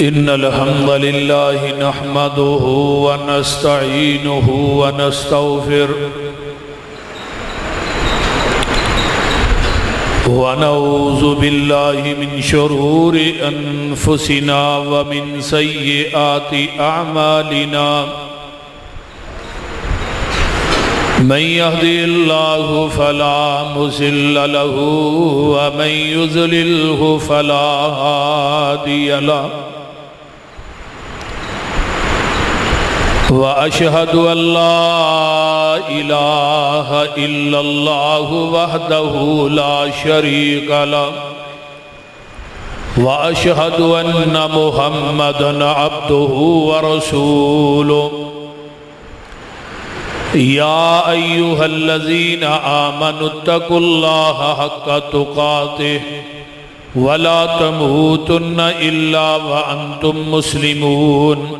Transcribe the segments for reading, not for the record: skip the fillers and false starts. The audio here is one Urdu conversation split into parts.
إن الحمد لله نحمده ونستعينه ونستغفره ونعوذ بالله من شرور أنفسنا ومن سيئات أعمالنا من يهدي الله فلا مضل له ومن يضلله فلا هادي له وأشهد أن لا إله إلا الله وحده لا شريك له وأشهد أن محمدًا عبده ورسوله يا أيها الذين آمنوا اتقوا الله حق تقاته ولا تموتن إلا وأنتم مسلمون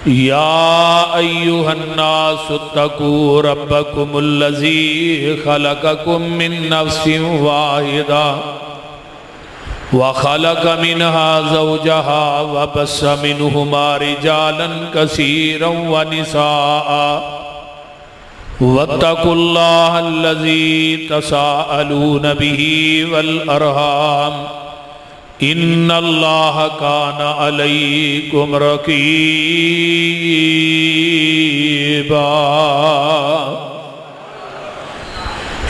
يا أيها الناس اتقوا ربكم الذي خلقكم من نفس واحدة وخلق منها زوجها وبث منهما رجالا كثيرا ونساء واتقوا الله الذي تساءلون به والأرحام إن الله كان عليكم رقيبا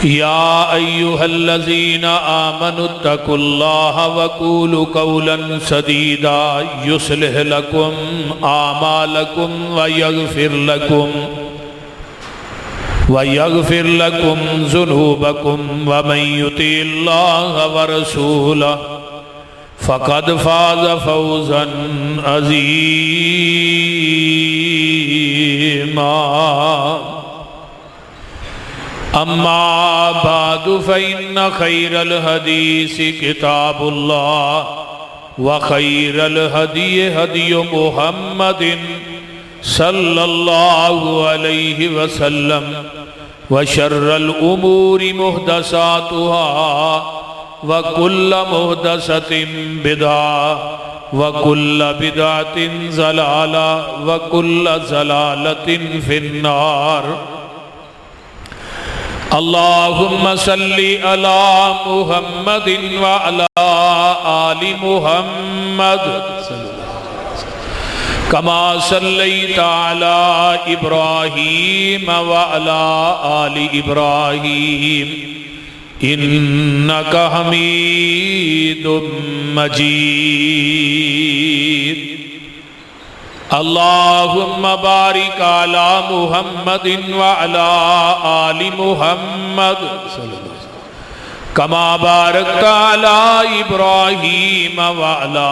يا أيها الذين آمنوا اتقوا الله وقولوا قولا سديدا يصلح لكم أعمالكم ويغفر لكم ذنوبكم ومن يطع الله ورسوله فقد فاز فوزا عظيما أما بعد فإن خير الحديث كتاب الله وخير الهدي هدي محمد صلى الله عليه وسلم وشر الأمور محدثاتها وكل محدثة بدعة وكل بدعة ضلالة وكل ضلالة في النار اللهم صل على محمد وعلى آل محمد كما صليت على إبراهيم وعلى آل إبراهيم إنك حميد مجيد اللهم بارك على محمد وعلى آل محمد كما باركت على إبراهيم وعلى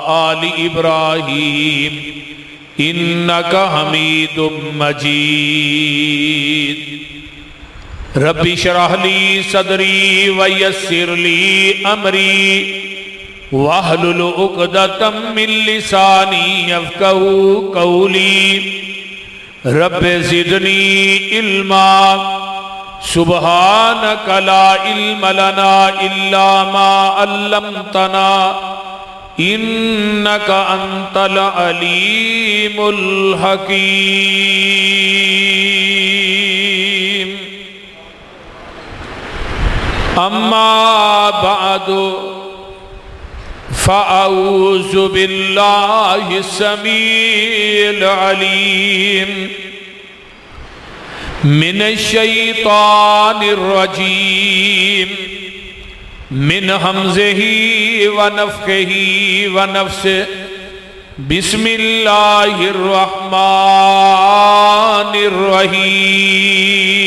آل إبراهيم إنك حميد مجيد رب اشرح لي صدري ويسر لي أمري واحلل عقدة من لساني يفقهوا قولي رب زدني علما سبحانك لا علم لنا إلا ما علمتنا إنك أنت العليم الحكيم أما بعد فأعوذ بالله السميع العليم من الشيطان الرجيم من همزه ونفخه ونفسه بسم الله الرحمن الرحيم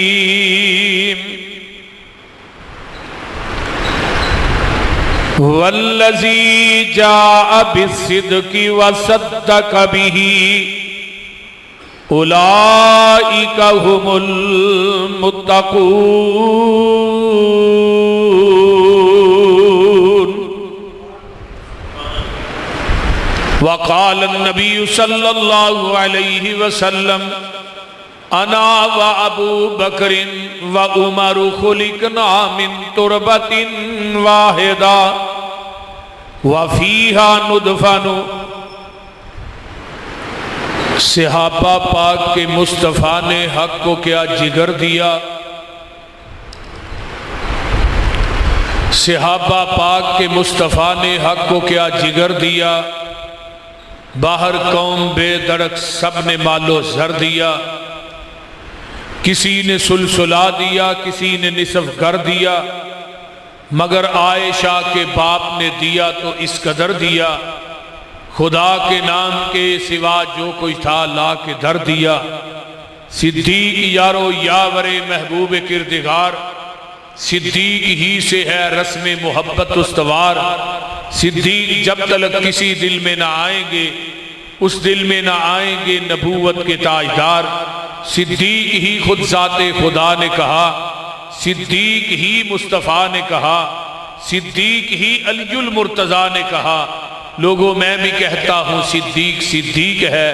والذي جاء بالصدق وصدق به أولئك هم المتقون وقال النبي صلى الله عليه وسلم أنا وأبو بكر وعمر خلقنا من تربة واحدة وفيها ندفن صحابہ پاک کے مصطفیٰ نے حق کو کیا جگر دیا، صحابہ پاک کے مصطفیٰ نے حق کو کیا جگر دیا، باہر قوم بے دڑک سب نے مال و زر دیا، کسی نے سلسلہ دیا، کسی نے نصف کر دیا، مگر عائشہ کے باپ نے دیا تو اس قدر دیا، خدا کے نام کے سوا جو کوئی تھا لا کے در دیا۔ صدیق یارو یاور محبوب کردگار، صدیق ہی سے ہے رسم محبت استوار، صدیق جب تک کسی دل میں نہ آئیں گے اس دل میں نہ آئیں گے نبوت کے تاجدار، صدیق ہی خود ذات خدا نے کہا، صدیق ہی مصطفیٰ نے کہا، صدیق ہی علی المرتضیٰ نے کہا، لوگوں میں بھی کہتا ہوں صدیق صدیق ہے،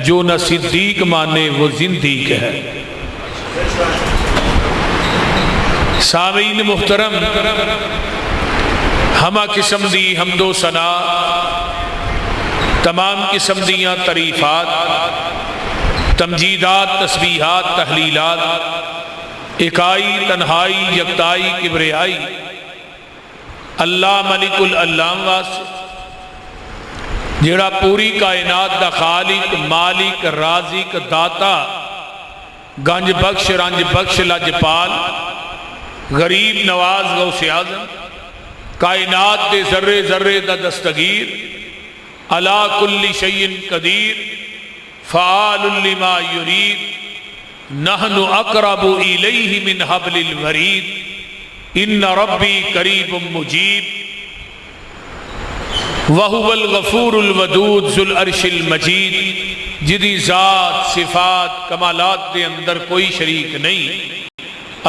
جو نہ صدیق مانے وہ زندیق ہے۔ سامعین محترم، ہمہ قسم دی حمد و ثنا، تمام قسم دیاں تعریفات، تمجیدات، تسبیحات، تحلیلات، اکائی، تنہائی، یکتائی، کبریائی اللہ ملک العلام واسطے، جڑا پوری کائنات دا خالق، مالک، رازق، داتا، گنج بخش، رنج بخش، لجپال، غریب نواز، غوث اعظم، کائنات دے ذرے ذرے دا دستگیر، علی کل شیء قدیر، فعال لما یرید، نحن اقرب الیہ من حبل الورید، ان ربی قریب مجیب، وَهُوَ الْغَفُورُ الْوَدُودُ ذُو الْعَرْشِ الْمَجِيدُ، جدی ذات، صفات، کمالات دے اندر کوئی شریک نہیں،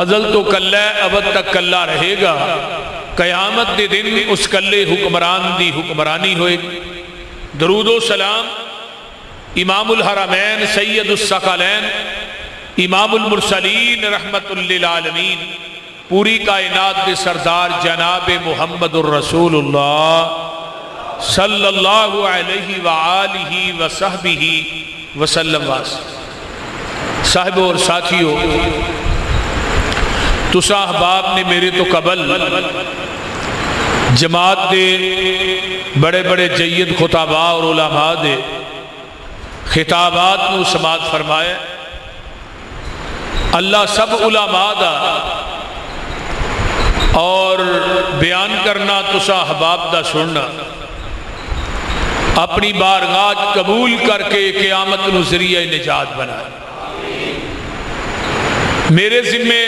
ازل تو کلہ ابد تک کلہ رہے گا، قیامت دے دن اس کلے حکمران دی حکمرانی ہوئے گی۔ درود و سلام امام الحرمین سید الثقلین امام المرسلین رحمت للعالمین پوری کائنات دے سردار جناب محمد الرسول اللہ صلی اللہ علیہ وآلہ وصحبہ وسلم واسطے۔ صاحب اور ساتھیو، تسا احباب نے میرے تو قبل جماعت دے بڑے بڑے جید خطابہ اور علماء دے خطابات نو سماعت فرمائے، اللہ سب علماء دا اور بیان کرنا تسا احباب دا سننا اپنی بارگاہ قبول کر کے قیامت نو ذریعہ نجات بنائے۔ میرے ذمے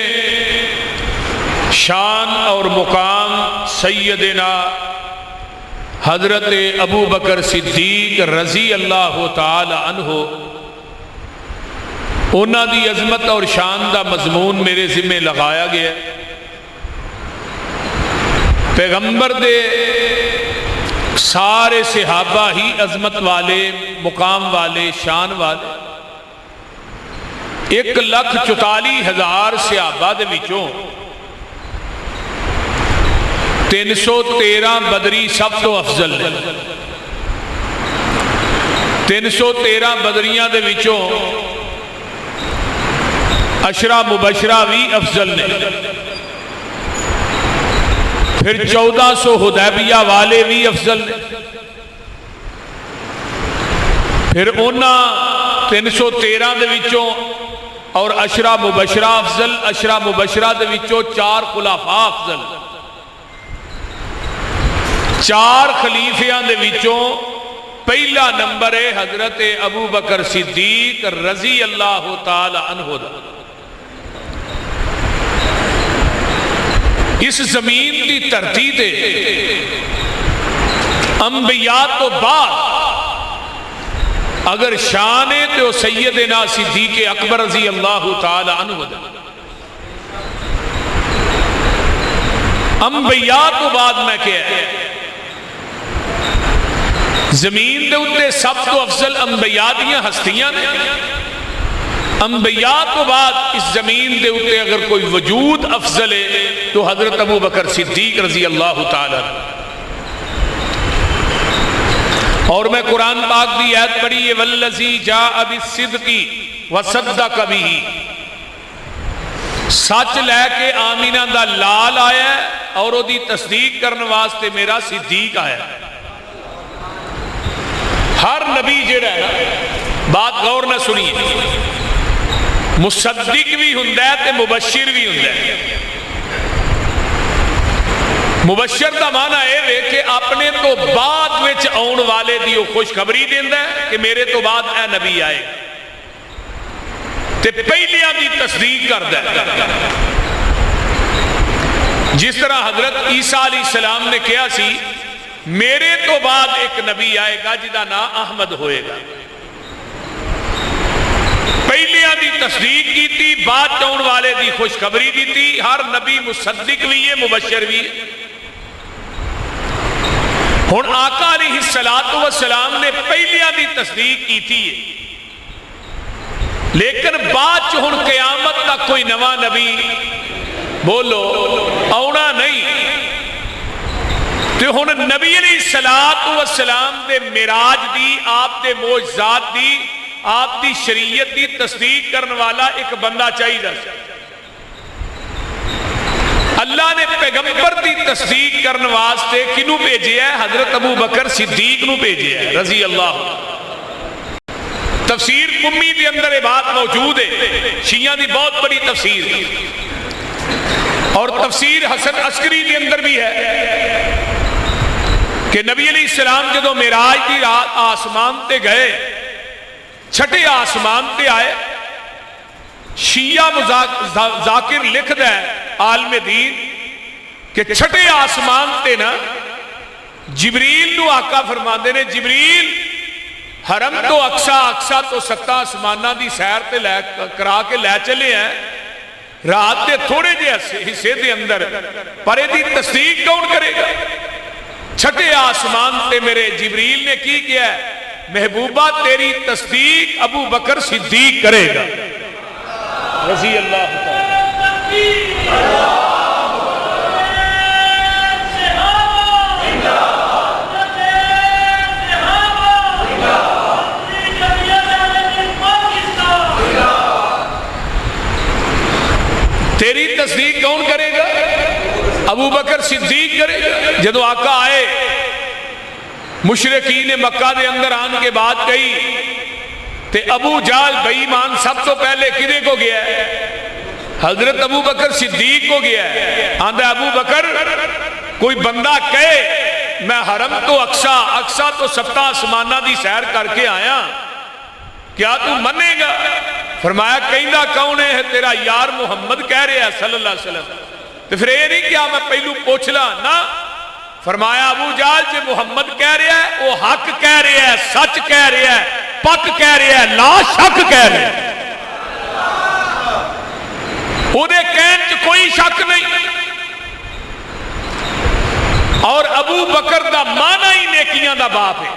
شان اور مقام سیدنا حضرت ابو بکر صدیق رضی اللہ تعالی عنہ، انہاں دی عظمت اور شان دا مضمون میرے ذمے لگایا گیا۔ پیغمبر دے سارے صحابہ ہی عظمت والے، مقام والے، شان والے، 1,44,000 صحابہ دے وچوں 313 بدری سب تو افضل ہے۔ 313 بدریاں دے وچوں عشرہ مبشرہ بھی افضل نے، پھر 1400 حدیبیہ والے بھی افضل نے، پھر انہاں 313 دے وچوں اور عشرہ مبشرہ افضل، عشرہ مبشرہ دے وچوں 4 خلفاء افضل، 4 خلیفیاں دے وچوں پہلا نمبر ہے حضرت ابو بکر صدیق رضی اللہ تعالی عنہ دا۔ اس زمین دی دھرتی تے انبیاء تو بعد اگر شان ہے تو سیدنا صدیق اکبر رضی اللہ تعالی عنہ دا۔ انبیاء تو بعد میں کیا ہے، زمین دے اتے سب تو افضل انبیاء دیاں ہستیاں نے، انبیاء تو بعد اس زمین دے اتے اگر کوئی وجود افضل ہے تو حضرت ابو بکر صدیق رضی اللہ تعالی عنہ۔ اور میں قرآن پاک دی آیت پڑھی ہے والذی جاء بالصدق وصدق بہ، سچ لے کے آمینہ دا لال آیا ہے اور وہ دی تصدیق کرنے واسطے میرا صدیق آیا ہے۔ ہر نبی جڑا ہے بات غور نہ سنیے، مصدق بھی ہوندا ہے تے مبشر بھی ہوندا ہے۔ مبشر دا معنی ہے کہ اپنے تو بعد وچ آن والے دی وہ خوشخبری دیندا ہے کہ میرے تو بعد اے نبی آئے تے پہلیاں دی تصدیق کردا ہے۔ جس طرح حضرت عیسیٰ علیہ السلام نے کہا سی میرے تو بعد ایک نبی آئے گا جدا نام احمد ہوئے گا، پہلیاں دی تصدیق کی تھی، بعد آن والے دی خوشخبری دی تھی۔ ہر نبی مصدق بھی ہے مبشر بھی ہے۔ ہن آقا علیہ السلام نے پہلیاں دی تصدیق کی تھی، لیکن بعد ہن قیامت تک کوئی نواں نبی بولو آنا نہیں۔ تو ہن نبی علیہ السلام دے معراج دی، آپ دے معجزات دی، آپ دی شریعت دی تصدیق کرنے والا ایک بندہ چاہیے۔ اللہ نے پیغمبر دی تصدیق کرنے واسطے کنوں بھیجے ہے؟ حضرت ابو بکر صدیق نو بھیجے ہے رضی اللہ۔ تفسیر قمی دے اندر یہ بات موجود ہے، شیعہ دی بہت بڑی تفسیر، اور تفسیر حسن عسکری دے اندر بھی ہے کہ نبی علیہ السلام جدو معراج دی رات آسمان تے گئے، چھٹے آسمان تے آئے، شیعہ ذاکر لکھ دے عالم دین کہ چھٹے آسمان تے نا جبریل نو آقا فرماندے نے جبریل حرم تو اقصا، اقصا تو 7 آسمانہ دی سیر تے کرا کے لے چلے ہیں رات دے تھوڑے جے حصے دے اندر، پر دی تصدیق کون کرے گا؟ چھٹے آسمان تے میرے جبریل نے کی کیا ہے؟ محبوبہ تیری تصدیق ابو بکر صدیق کرے گا رضی اللہ تعالی۔ تیری تصدیق کون کرے گا؟ ابو بکر صدیق کرے گا۔ جدو آقا آئے مشرکین مکہ دے اندر آن کے بات کہی تے ابو جہل بے ایمان سب تو پہلے کدے کو گیا ہے؟ حضرت ابو بکر صدیق کو گیا ہے۔ آندہ ابو بکر کوئی بندہ کہے میں حرم تو اقصا، اقصا تو 7 آسمانہ دی سیر کر کے آیا، کیا تو منے گا؟ فرمایا کہندہ کون ہے؟ تیرا یار محمد کہہ رہے ہیں صلی اللہ علیہ وسلم۔ تو پھر یہ نہیں کیا میں پہلو پوچھ لا نا؟ فرمایا ابو جہل جے محمد کہہ رہے ہیں وہ حق کہہ رہے ہیں، سچ کہہ رہے ہیں، پک کہہ رہے ہیں، لا شک کہہ رہے ہیں، وہ دے کہن چ کوئی شک نہیں۔ اور ابو بکر دا مانا ہی نیکیاں دا باپ ہے،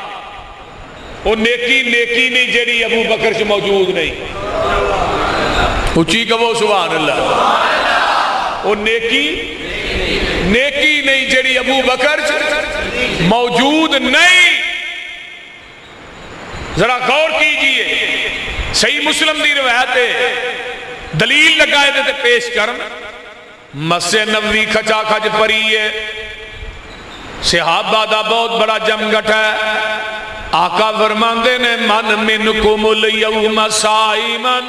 وہ نیکی نہیں جیڑی ابو بکر سے موجود نہیں۔ اچھی کہو سبحان اللہ۔ وہ نیکی نہیں جیڑی ابو بکر سے موجود نہیں۔ ذرا غور کیجئے، صحیح مسلم دی روایت ہے، دلیل لگائے دیتے پیش کرن، مسجد نبوی کھچا کھچ پری ہے، صحابہ دا بہت بڑا جمگٹ ہے۔ آقا فرماندے نے من منکم الیوم صائمن،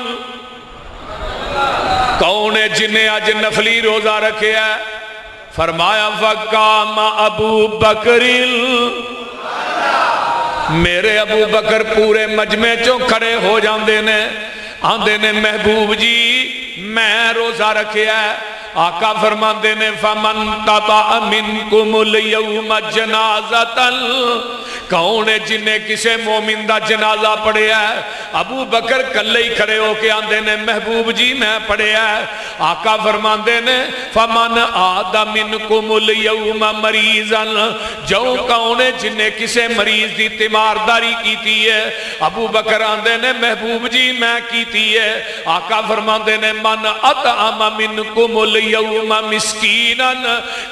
کون ہے جنہیں آج نفلی روزہ رکھے ہے؟ فرمایا فقام ابو بکر، میرے ابو بکر پورے مجمع چوں کھڑے ہو جاندے نے، آندے نے محبوب جی میں روزہ رکھے ہے۔ آقا فرماندے نے فمن تطع منکم الیوم جنازۃ، کون ہے جنہیں کسے مومن دا جنازہ پڑھے ہے؟ ابو بکر کلے ہی کھڑے ہو کے آندے نے محبوب جی میں پڑھے ہے۔ آقا فرماندے نے فمن عاد منکم الیوم مریضا، جو کون ہے جنہیں کسے مریض دی تیمارداری کیتی ہے؟ ابو بکر آندے نے محبوب جی میں کیتی ہے۔ آقا فرماندے نے من اطعم منکم الیوم مسکینا،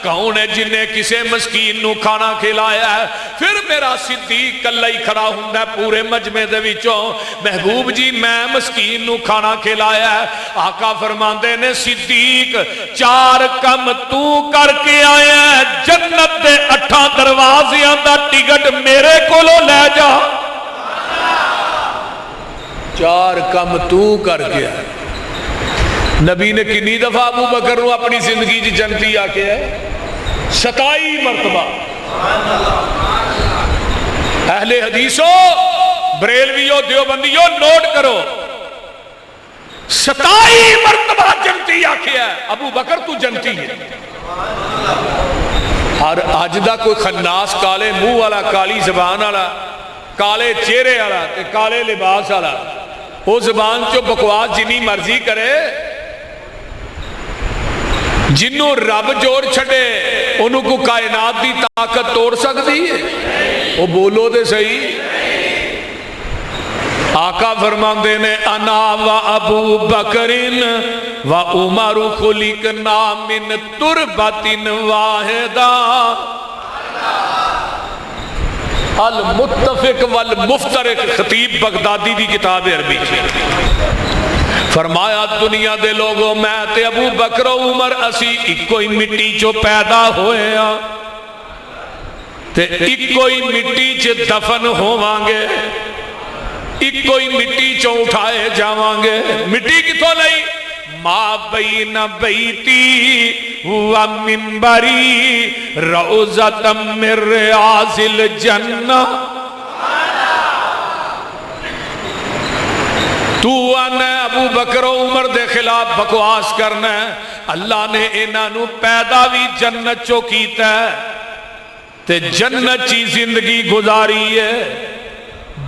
کون ہے جنہیں کسے مسکین نو کھانا کھلایا ہے؟ پھر میرا صدیق کلا ہی کھڑا ہوندا پورے مجمع دے وچوں، محبوب جی میں مسکین نو کھانا کھلایا ہے۔ آقا فرماندے نے صدیق 4 کم تو کر کے آیا ہے، جنت دے 8 دروازیاں دا ٹکٹ میرے کولوں لے جا۔ 4 کم تو کر کے آیا۔ نبی نے کنی دفعہ ابو بکر نو اپنی زندگی جی جنتی آکے ہے؟ 27 مرتبہ۔ اہل حدیثو، بریلویو، دیوبندیو نوٹ کرو، 27 مرتبہ جنتی آکے ہے۔ ابو بکر تو جنتی ہے۔ اور آج دا کوئی خناس کالے منہ والا، کالی زبان والا، کالے چہرے والا تے کالے لباس والا، وہ زبان چو بکواس جنی مرضی کرے، جنوں رب جوڑ چھڑے انہوں کو کائنات دی طاقت توڑ سکتی ہے؟ وہ بولو دے صحیح۔ آقا فرماندے نے انا و ابو بکرین و عمر خلقنا من تربت واحدہ المتفق والمفترق، خطیب بغدادی دی کتاب عربی۔ فرمایا دنیا دے لوگوں میں تے ابو بکر و عمر اسی ایک ہی مٹی چو پیدا ہوئے ہاں تے ایک ہی مٹی چ دفن ہووانگے، ایک ہی مٹی چو اٹھائے جاوانگے۔ مٹی کتھوں لئی؟ ما بین بیتی و منبری روضۃ من ریاض الجنہ۔ تو آنا ابو بکر و عمر دے خلاف بکواس کرنا ہے۔ اللہ نے انہاں نو پیدا بھی جنت چو کیتا ہے تے جنت چی زندگی گزاری ہے،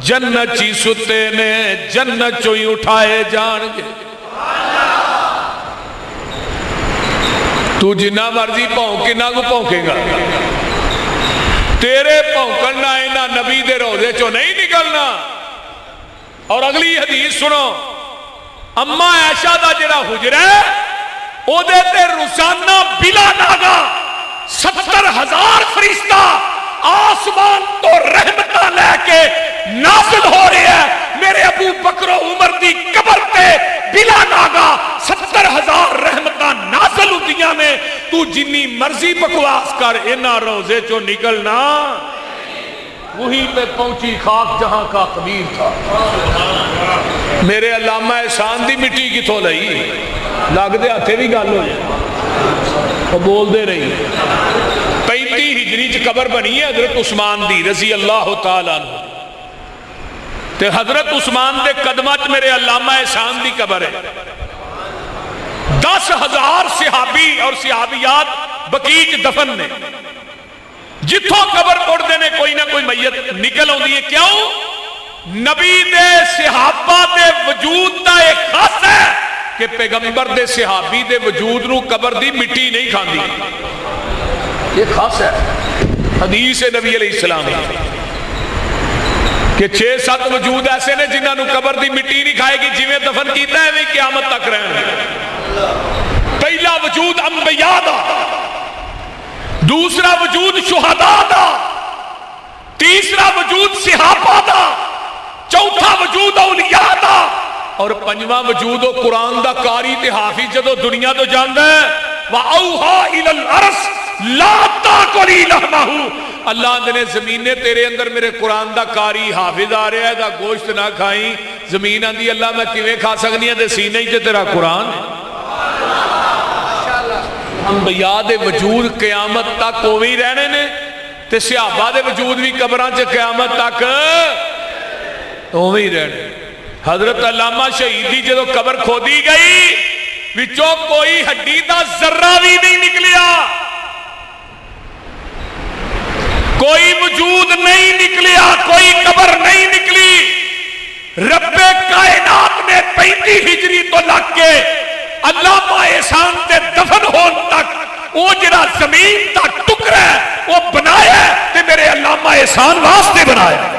جنت چی ستے نے، جنت چو ہی اٹھائے جان گے۔ تو جنہ مرضی پونکنا کو پونکے گا، تیرے پونکنا انہاں نبی دے روزے چو نہیں نکلنا۔ اور اگلی حدیث سنو، اما عائشہ دا جڑا حجرہ ہے او دے تے روزانہ بلا ناگا 70,000 فرشتہ آسمان تو رحمتہ لے کے نازل ہو رہے ہیں۔ میرے ابو بکر و عمر دی قبر تے بلا ناگا 70,000 رحمتہ نازل ہوندیاں نے۔ تو جنی مرضی بکواس کر، انہاں روزے چو نکلنا وہی پہ پہنچی خاک جہاں کا قدیر تھا۔ میرے علامہ احسان دی مٹی کی تھو لئی لگ دے ہتھے بھی گل ہو جائے، وہ بول دے رہی۔ 35 ہجری چ قبر بنی ہے حضرت عثمان دی رضی اللہ تعالیٰ عنہ، تے حضرت عثمان دے قدمت میرے علامہ احسان دی قبر ہے۔ 10,000 صحابی اور صحابیات بقیع دفن نے، جتھوں قبر اڑدے نے کوئی نہ کوئی میت نکل ہوندی ہے۔ کیوں؟ نبی دے صحابہ دے وجود دا ایک خاص ہے کہ پیغمبر دے صحابی دے وجود نو قبر دی مٹی نہیں کھاندی، یہ خاص ہے حدیث نبی علیہ السلام کہ 6-7 وجود ایسے نے جنہاں نو قبر دی مٹی نہیں کھائے گی، جویں دفن کیتا ہے وہی قیامت تک رہن گے۔ پہلا وجود انبیاء دا، دوسرا وجود شہداء دا، تیسرا وجود صحابہ دا، چوتھا وجود اولیاء دا، اور پنجواں وجود و قرآن دا قاری تے حافظ جدو دنیا تو جاندا ہے۔ وَأَوْحَا إِلَى الْأَرْضِ لَا تَأْكُلِي لَحْمَهُ، اللہ نے زمینے تیرے اندر میرے قرآن دا قاری حافظ آ رہا ہے، دا گوشت نہ کھائیں۔ زمین آندی اللہ میں کیویں کھا سکنی ہے تے سینے ہی تے تیرا قرآن ہے۔ انبیاء دے وجود قیامت تک ہوئی رہنے نے، تے صحابہ دے وجود بھی قبراں چ قیامت تک ہوئی رہنے۔ حضرت علامہ شہیدی جدو قبر کھودی گئی وچوں کوئی ہڈی دا ذرہ بھی نہیں نکلیا، کوئی وجود نہیں نکلیا، کوئی قبر نہیں نکلی۔ رب کائنات نے 35 ہجری تو لگ کے علامہ احسان تے دفن ہون تک وہ جڑا زمین دا ٹکڑا ہے وہ بنایا ہے تے میرے علامہ احسان واسطے بنایا۔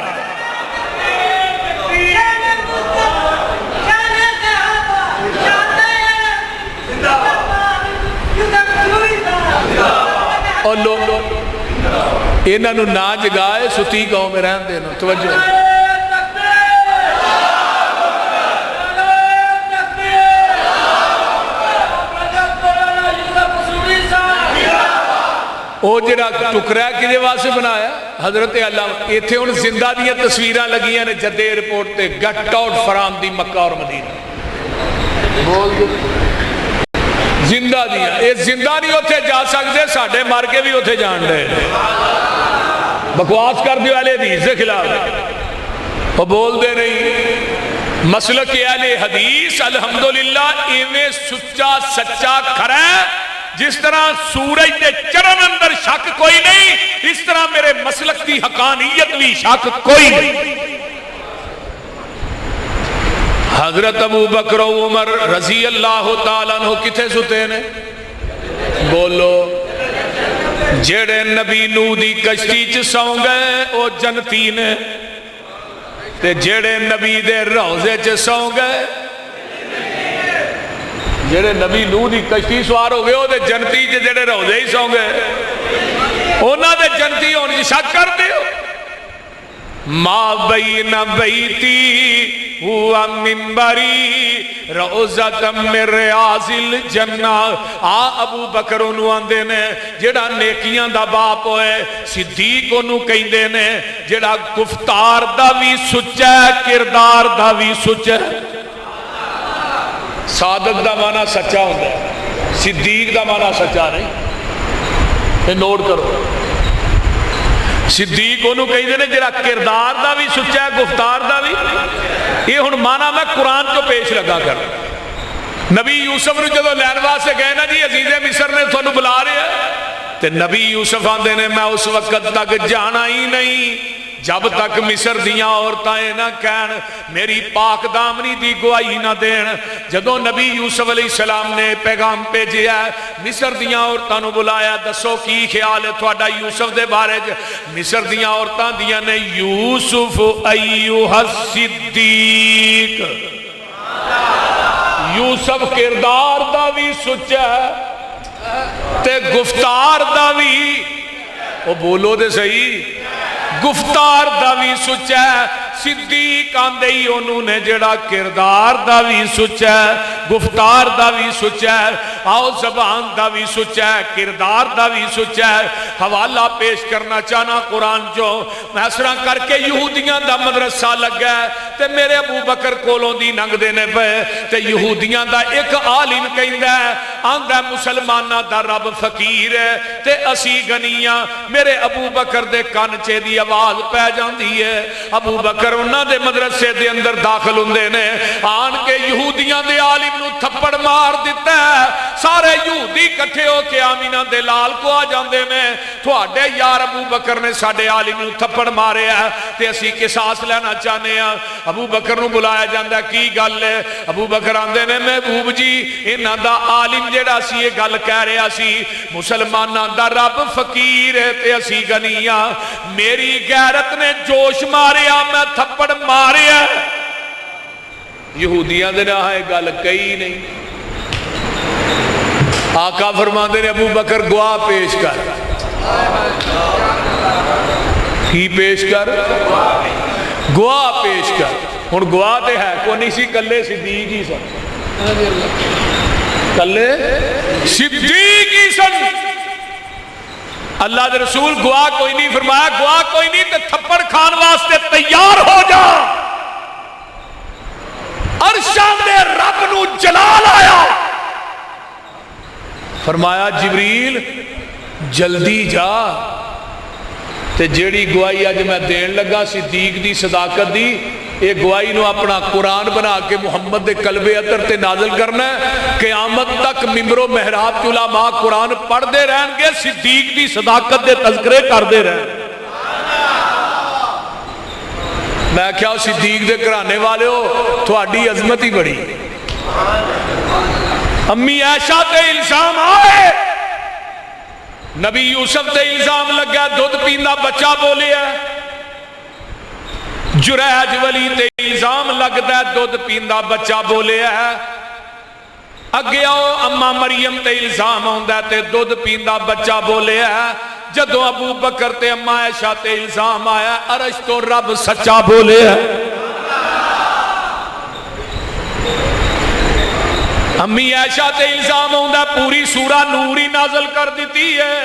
اور لوگ انہاں نو نہ جگائے ستی قوم میں رہن دے. توجہ وہ جڑا ٹکرا کدے واسطے بنایا حضرت اللہ. ایتھے ہن زندہ دیاں تصویراں لگیاں نے جدے ایئرپورٹ تے گٹ آؤٹ فرام دی مکہ اور مدینہ. زندہ دیاں اے زندہ نہیں اوتھے جا سکدے, ساڈے مر کے بھی اوتھے جان رہے. بکواس کر دیو اہل حدیث کے خلاف, وہ بول دے نہیں. مسلک اہل حدیث الحمدللہ ایویں سچا سچا کھرا ہے جس طرح سورج کے چرن اندر شک کوئی نہیں, اس طرح میرے مسلک کی حقانیت بھی شک کوئی نہیں. حضرت ابو بکر و عمر رضی اللہ تعالیٰ عنہ کتھے ستے نے؟ بولو. جڑے نبی نو دی کشتی چ سو گئے او جنتی نے, تے جڑے نبی دے روزے چ سو گئے, جڑے نبی نو دی کشتی سوار ہو گئے او دے جنتی چ جڑے روزے ہی سو گئے انہاں دے جنتی ہونے شک کر دیو. ما بین بیتی ہوا منبری روزتم من ریاض الجنہ. ابو بکر انہوں آندے نے جڑا نیکیاں دا باپ ہوئے, صدیق انہوں کہندے نے جڑا گفتار دا بھی سچا ہے کردار دا بھی سچا ہے. صادق دا معنی سچا ہوتا ہے, صدیق دا معنی سچا نہیں. یہ نوٹ کرو. صدیق انہوں کہندے نے جڑا کردار دا بھی سچا ہے گفتار دا بھی. یہ ہن معنی میں قرآن کو پیش لگا کر. نبی یوسف نے جدو لین واسطے گئے نا جی عزیز مصر نے تھانوں بلا رہے ہیں, تے نبی یوسف آندے نے میں اس وقت تک جانا ہی نہیں جب تک مصر دیاں عورتیں نہ کہن میری پاک دامنی دی گواہی نہ دین. جدو نبی یوسف علیہ السلام نے پیغام بھیجیا مصر دیاں عورتاں نو بلایا, دسو کی خیال ہے تھوڑا یوسف دے بارے چ؟ مصر دیاں عورتاں دیاں نے یوسف ایوہ الصدیق. یوسف کردار دا بھی سچا ہے تے گفتار دا بھی, او بولو دے صحیح, گفتار دا بھی سچا ہے. صدیق آندے ہی انہوں نے جڑا کردار دا بھی سچا ہے گفتار دا بھی سچا ہے, آؤ زبان دا بھی سچا ہے کردار دا بھی سچا ہے. حوالہ پیش کرنا چاہنا قرآن جو محسرہ کر کے یہودیاں دا مدرسہ لگ گئے تے میرے ابو بکر کولوں دی ننگ دینے پہ تے یہودیاں دا ایک عالم کہندہ ہے آندہ مسلمانہ دا رب فقیر ہے تے اسی گنیاں. میرے ابو بکر دے کانچے دی آواز پہ جاندی ہے. ابو بکر انہاں دے مدرسے دے اندر داخل ہوندے نے, آن کے یہودیاں دے عالم نو تھپڑ مار دیتا ہے. سارے یہودی کٹھے ہو کے آمینہ دے لال کو آ جاندے نے تھوڑے یار ابو بکر نے ساڑے عالم نو تھپڑ مارے ہے تے اسی قصاص لینا چاہنے ہیں. ابو بکر نو بلایا جاندہ کی گل ہے؟ ابو بکر آندے نے محبوب جی انہاں دا عالم جیڑا سی یہ گل کہہ رہا سی مسلمانہ دا رب فقیر ہے تے اسی گنیاں. میری غیرت نے جوش ماریا میں تھپڑ ماریا. یہودیاں دے نہ ہے گل کئی نہیں. آقا فرماندے نے ابو بکر گواہ پیش کر. کی پیش کر؟ گواہ پیش کر. ہن گواہ تے ہے کو نہیں سی کلے صدیق ہی سن, کلے صدیق ہی سن. اللہ دے رسول گواہ کوئی نہیں فرمایا گواہ کوئی نہیں تے تھپڑ کھان واسطے تیار ہو جا. عرشاں دے رب نو جلال آیا, فرمایا جبریل جلدی جا تے جیڑی گواہی آج میں دین لگا صدیق دی صداقت دی اے گواہی نو اپنا قرآن بنا کے محمد دے قلب اطہر تے نازل کرنا ہے. قیامت تک ممبر و محراب کے علماء قرآن پڑھ دے رہن گے صدیق دی صداقت دے تذکرے کر دے رہن. میں کیا صدیق دے کرانے والے ہو تھوڑی عظمت ہی بڑی. امی عائشہ تے الزام آئے, نبی یوسف تے الزام لگا دودھ پیندہ بچہ بولے ہے. جریج ولی تے الزام لگتا ہے دودھ پیندہ بچہ بولے ہے. اگے آؤ اما مریم تے الزام ہوندہ تے دودھ پیندہ بچہ بولے ہے. جدو ابو بکر تے اما عائشہ تے الزام آیا عرش تو رب سچا بولے ہے. امی عائشہ تے الزام ہوندا پوری سورہ نور ہی نازل کر دیتی ہے.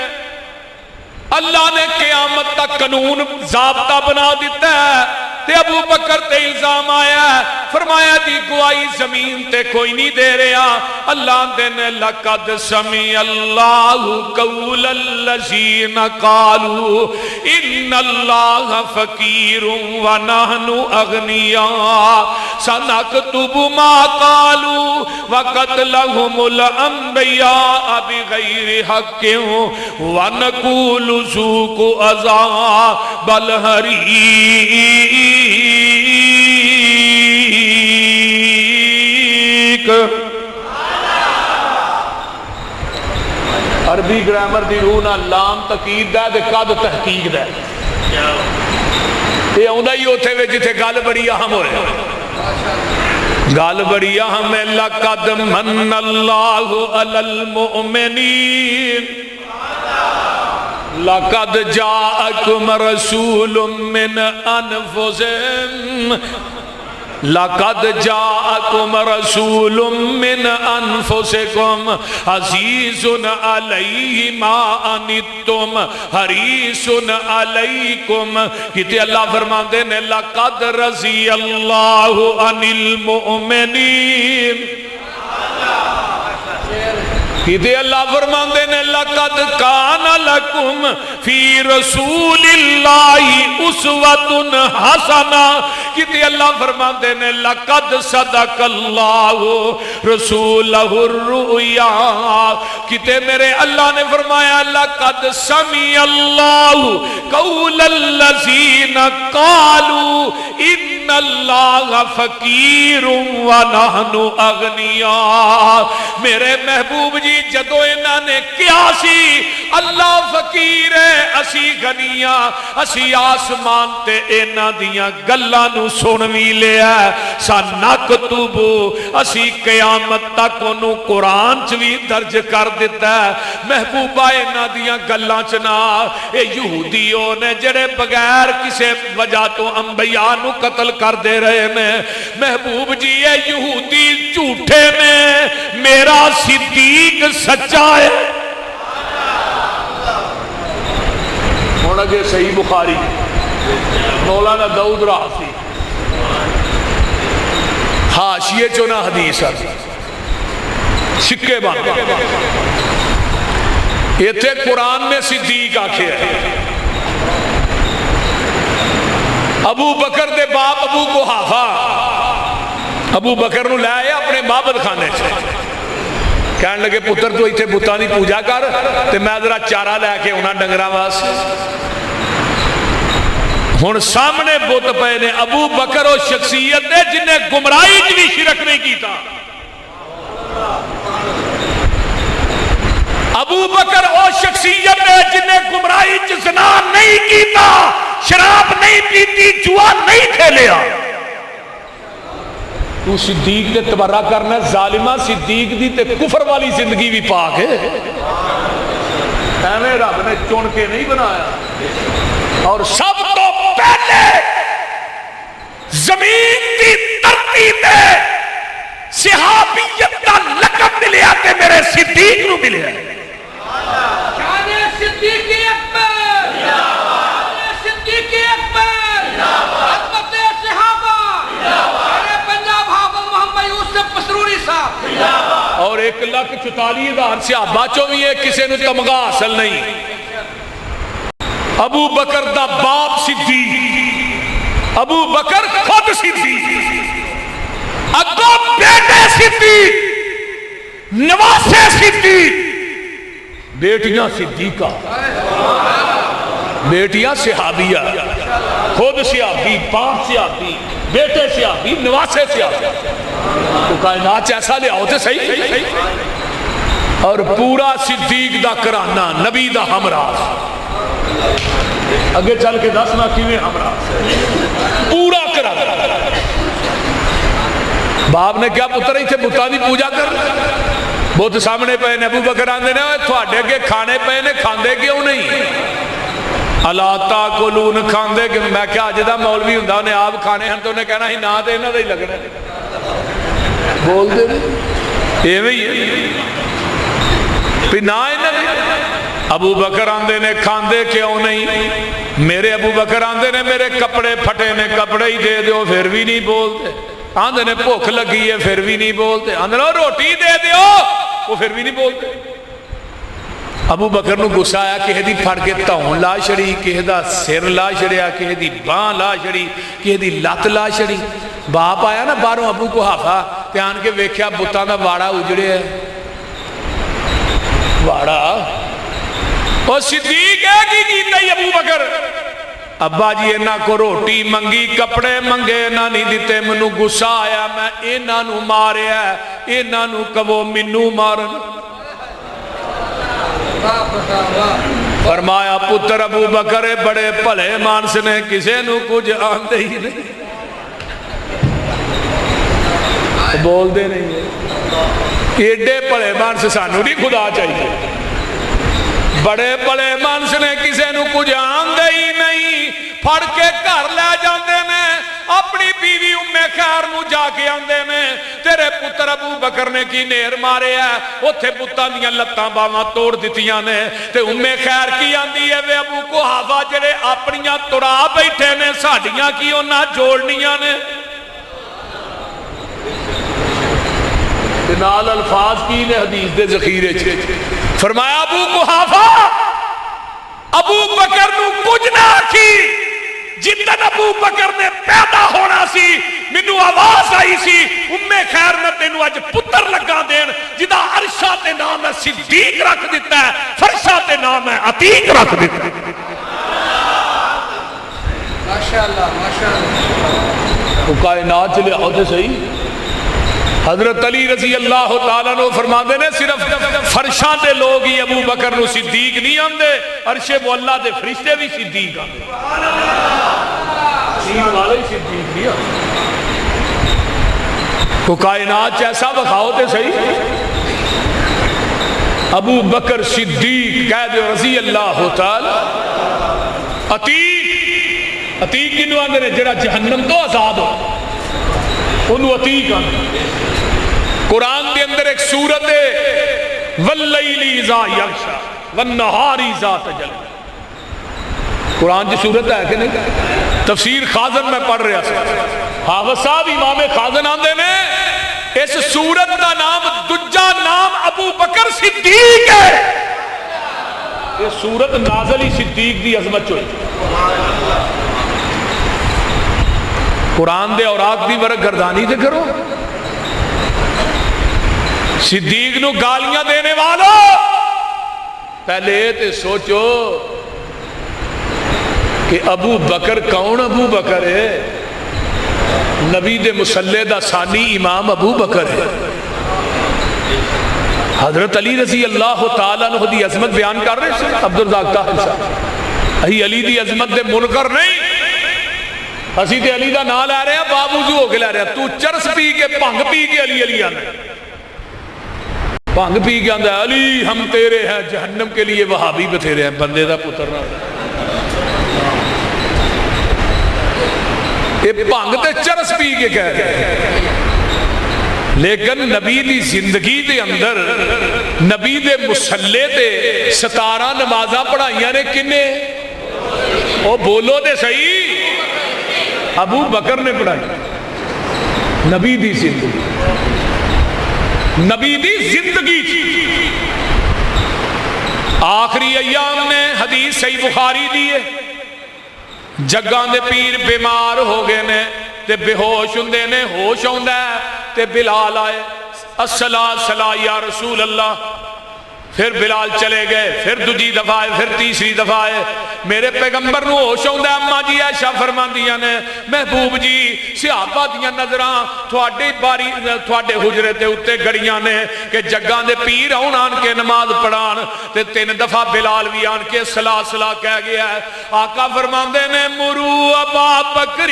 اللہ نے قیامت تک قانون ضابطہ بنا دیتا ہے. تے ابو بکر تے الزام آیا ہے. فرمایا دی گواہی زمین تے کوئی نہیں دے رہا. اللہ نے لقد سمع اللہ قول الذین قالوا ان اللہ فقیر ونحن اغنیاء سنکتب ما قالوا وقتلهم الانبیاء بغیر حق ونقول ذوقوا عذاب الحریق. عربی گرامر دی روح نہ لام تقید دا دے قد تحقیق دا. یہ آندا ہی اوتھے وچ جتھے گل بڑی اہم ہوئے. گل بڑی اہم ہے. لقد من اللہ علی المؤمنین لقد جاءکم رسول من انفسکم لقد جاءکم رسول من انفسکم عزیز علیہ ما عنتم حریص علیکم. کہتے اللہ فرماتے ہیں لقد رضی اللہ عن المؤمنین. کہتے اللہ فرماتے ہیں لقد کان لکم فی رسول اللہ اسوۃ حسنہ. کہتے اللہ فرماتے ہیں لقد صدق اللہ رسولہ الرؤیا. کہتے میرے اللہ نے فرمایا لقد سمع اللہ قول الذین قالوا ان اللہ فقیر ونحن اغنیاء. میرے محبوب جی جدو انہاں نے کیا سی اللہ فقیر ہے اسی غنیاں اسی آسمان تے انہاں دیاں گلاں نو سن وی لیا. سنکتب اسی قیامت تک انہوں قرآن چ وی درج کر دیتا ہے. محبوبہ انہاں دیاں گلاں چ نہ اے یہودیوں نے جڑے بغیر کسے وجہ تو انبیاء نو قتل کر دے رہے ہیں. محبوب جی اے یہودی جھوٹے میں میرا صدیق سچا ہے. ہوں اگے صحیح بخاری مولانا داؤد رافی حاشیے چونا حدیث سکے بات ایتھے قرآن نے صدیق آکھے ہے. ابو بکر دے باپ ابو قحافہ ابو بکر نو لے آئے اپنے مابد خانے سے. کہنے لگے پتر تو ایتھے بتاں دی پوجا کر تے میں ذرا چارہ لے کے انہاں ڈنگراں واسطے. ہن سامنے بت پے نے. ابو بکر وہ شخصیت ہے جنہیں گمراہی چ بھی شرک نہیں کیتا. ابو بکر وہ شخصیت ہے جنہیں گمراہی چ زنا نہیں کیتا شراب نہیں پیتی جوا نہیں کھیلیا. تو صدیق تے تبرہ کرنا ظالمہ صدیق دی تے کفر والی زندگی بھی پاک ہے. ایویں رب نے چن کے نہیں بنایا. اور سب تو پہلے زمین کی دھرتی تے صحابیت کا لقب ملیا تے میرے صدیق نو ملیا. شان صدیق اکبر شان صدیق اکبر عظمت صحابہ میرے پنجاب حافظ محمد یوسف پسروری صاحب. اور 1,44,000 صحابہ چوں بھی ہے کسے نو تمغہ حاصل نہیں. ابو بکر دا باپ صدیق ابو بکر خود صدیق اگو بیٹے صدیق نواسے صدیق بیٹیاں صدیقہ بیٹیاں صحابیہ خود صحابی باپ صحابی بیٹے صحابی نواسے صحابی. تو کائنات ایسا لے آؤ تے صحیح. اور پورا صدیق دا کرانہ نبی دا ہمراہ اگے چل کے دسنا کیویں ہمراہ پورا کرانہ. باپ نے کیا پتر ایتھے بتاں دی پوجا کر بت سامنے پے نے، ابو بکر آندے نے تھوڑے اگے کھانے پے نے، کھاندے کیوں نہیں؟ الا تاکلون، کھاندے کہ میں کیا اج دا مولوی ہوندا انہیں آپ کھانے ہیں تو انہیں کہنا ہی نہ تے انہاں دا ہی لگنا بول دے ایویں ہی ہے بھی نہ انہاں دا۔ ابو بکر آندے نے کھاندے کیوں نہیں؟ میرے ابو بکر آندے نے میرے کپڑے پھٹے نے، کپڑے ہی دے دیو، پھر بھی نہیں بولتے۔ آندے نے بھوک لگی ہے، پھر بھی نہیں بولتے۔ آندے نے روٹی دے دیو، وہ پھر بھی نہیں بولتے۔ ابو بکر نو غصہ آیا، کہے دی پھڑ کے تہون لا چھڑی، کہے دا سر لا چھڑیا، کہے دی باں لا چھڑی، کہے دی لت لا چھڑی۔ باپ آیا نا باہروں ابو قحافہ تے آن کے ویکھیا بتاں دا واڑا اجڑے ہے، واڑا اور صدیق ہے کی کیتا ہی ابو بکر؟ ابا جی انہاں کو روٹی منگی، کپڑے منگے، انہاں نہیں دیتے، منو غصہ آیا، میں انہاں نو ماریا، انہاں نو کہو منو مارن۔ فرمایا پتر ابو بکر بڑے بھلے مانس نے، کسے نو کچھ آندے ہی نہیں، بول دے نہیں ہے ایڈے بھلے مانس سانو نہیں خدا چاہیے، بڑے بھلے مانس نے کسے نو کچھ آندے ہی نہیں، پھڑ کے گھر لے جاندے نے، اپنی بیوی ام خیر نو جا کے آندے نے تیرے پتر ابو بکر نے کی نیر مارے ہے، اوتھے پتاں دیاں لتاں باواں توڑ دتیاں نے، تے ام خیر کی آندی ہے وے ابو قحافہ جڑے اپنیاں تڑا بیٹھے نے ساڈیاں کی انہاں جوڑنیاں نے۔ نال الفاظ کی نے حدیث دے ذخیرے چ فرمایا ابو قحافہ ابو بکر نو کچھ نہ آکھی، جتن ابو بکر نے پیدا ہونا سی مینوں آواز آئی سی ام خیر میں تینوں اج پتر لگا دین جدا عرشہ تے نام ہے صدیق رکھ دیتا ہے، فرشہ تے نام ہے عتیق رکھ دیتا ہے۔ ماشاءاللہ ماشاءاللہ تو کائنات چلے ہوتے صحیح۔ حضرت علی رضی اللہ تعالیٰ نے فرما دے نے صرف فرشاں دے لوگ ہی ابو بکر نو صدیق نہیں آندے، عرش مولا دے فرشتے بھی صدیق آندے، دین والے ہی صدیق نہیں آندے۔ تو کائنات چیسا بخاؤ تے صحیح۔ ابو بکر صدیق کہہ دے رضی اللہ تعالیٰ، عتیق، عتیق کنو آندے نے جڑا جہنم تو آزاد ہو انہوں عتیق آندے۔ قرآن کے اندر ایک سورت ہے واللیل اذا یغشا والنہار اذا تجلی، قرآن کی سورت ہے کہ نہیں؟ تفسیر خازن میں پڑھ رہا تھا، حافظ صاحب امام خازن آندے نے اس سورت کا نام دجا نام ابو بکر صدیق ہے، یہ سورت نازل ہی صدیق دی عظمت ہوئی۔ قرآن دے اوراق دی ورق گردانی دے کرو، صدیق نو گالیاں دینے والوں پہلے تے سوچو کہ ابو بکر کون ابو بکر ہے؟ نبی دے مصلی دا ثانی امام ابو بکر ہے۔ حضرت علی رضی اللہ تعالیٰ عنہ دی عظمت بیان کر رہے ہیں عبدالرزاق طاہر صاحب، اہی علی دی عظمت دے منکر نہیں، اسی تے علی دا نام لے رہے ہیں باوضو ہو کے لے رہے ہیں، تو چرس پی کے بھنگ پی کے علی علی آنے، بھنگ پی کے آندہ علی ہم تیرے ہیں، جہنم کے لیے وہابی بتھیرے ہیں، بندے دا پتر نہ یہ بھنگ تے چرس پی کے کہہ رہے ہیں۔ لیکن نبی دی زندگی دے اندر نبی دے مصلی تے 17 نمازاں پڑھائیاں نے کنے؟ او بولو دے صحیح، ابو بکر نے پڑھائی۔ نبی دی زندگی، نبی دی زندگی آخری ایام نے حدیث صحیح بخاری دیئے، جگاں دے پیر بیمار ہو گئے نے تے بے ہوش ہوندے نے، ہوش ہوندا ہے تے بلال آئے الصلاۃ صلاۃ یا رسول اللہ، پھر بلال چلے گئے، پھر دوجی دفعہ آئے، پھر تیسری دفعہ آئے، میرے پیغمبر نو ہوش ہوندا ہے، اماں جی عائشہ فرماندیاں نے محبوب جی صحابہ دیاں نظراں تھوڑے حجرے تے اتے گڑیاں نے کہ جگاں دے پیر آن آن کے نماز پڑھان تے 3 دفعہ بلال بھی آن کے صلاۃ صلاۃ کہہ گیا ہے۔ آقا فرماندے نے مرو ابا بکر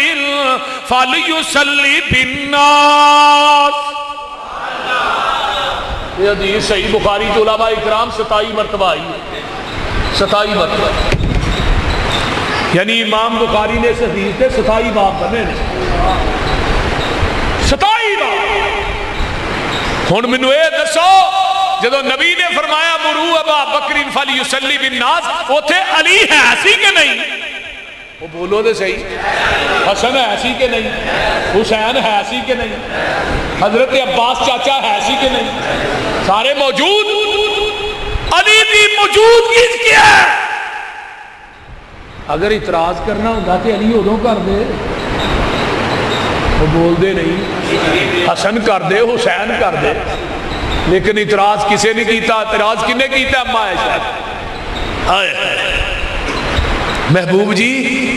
فلیصلی بالناس، یہ حدیث صحیح بخاری تو علماء اکرام 27 مرتبہ آئی ہے، 27 مرتبہ، یعنی امام بخاری نے اس حدیث کے 27 باب بنے نے، 27 باب۔ ہن مینوں اے دسو جدو نبی نے فرمایا مرو ابا بکر فلیصلی بالناس، اوتھے علی ہے سی کہ نہیں؟ وہ بولو تو صحیح، حسن ہے سی کہ نہیں؟ حسین ہے سی کہ نہیں؟ حضرت عباس چاچا ہے سی کہ نہیں؟ سارے موجود، علی بھی موجود کس کیا ہے؟ اگر اعتراض کرنا ہوگا تو علی ادو کر دے، وہ بول دے نہیں، حسن کر دے، حسین کر دے، لیکن اعتراض کسے نہیں کیتا؟ اعتراض کنے کیتا؟ اما عائشہ۔ محبوب جی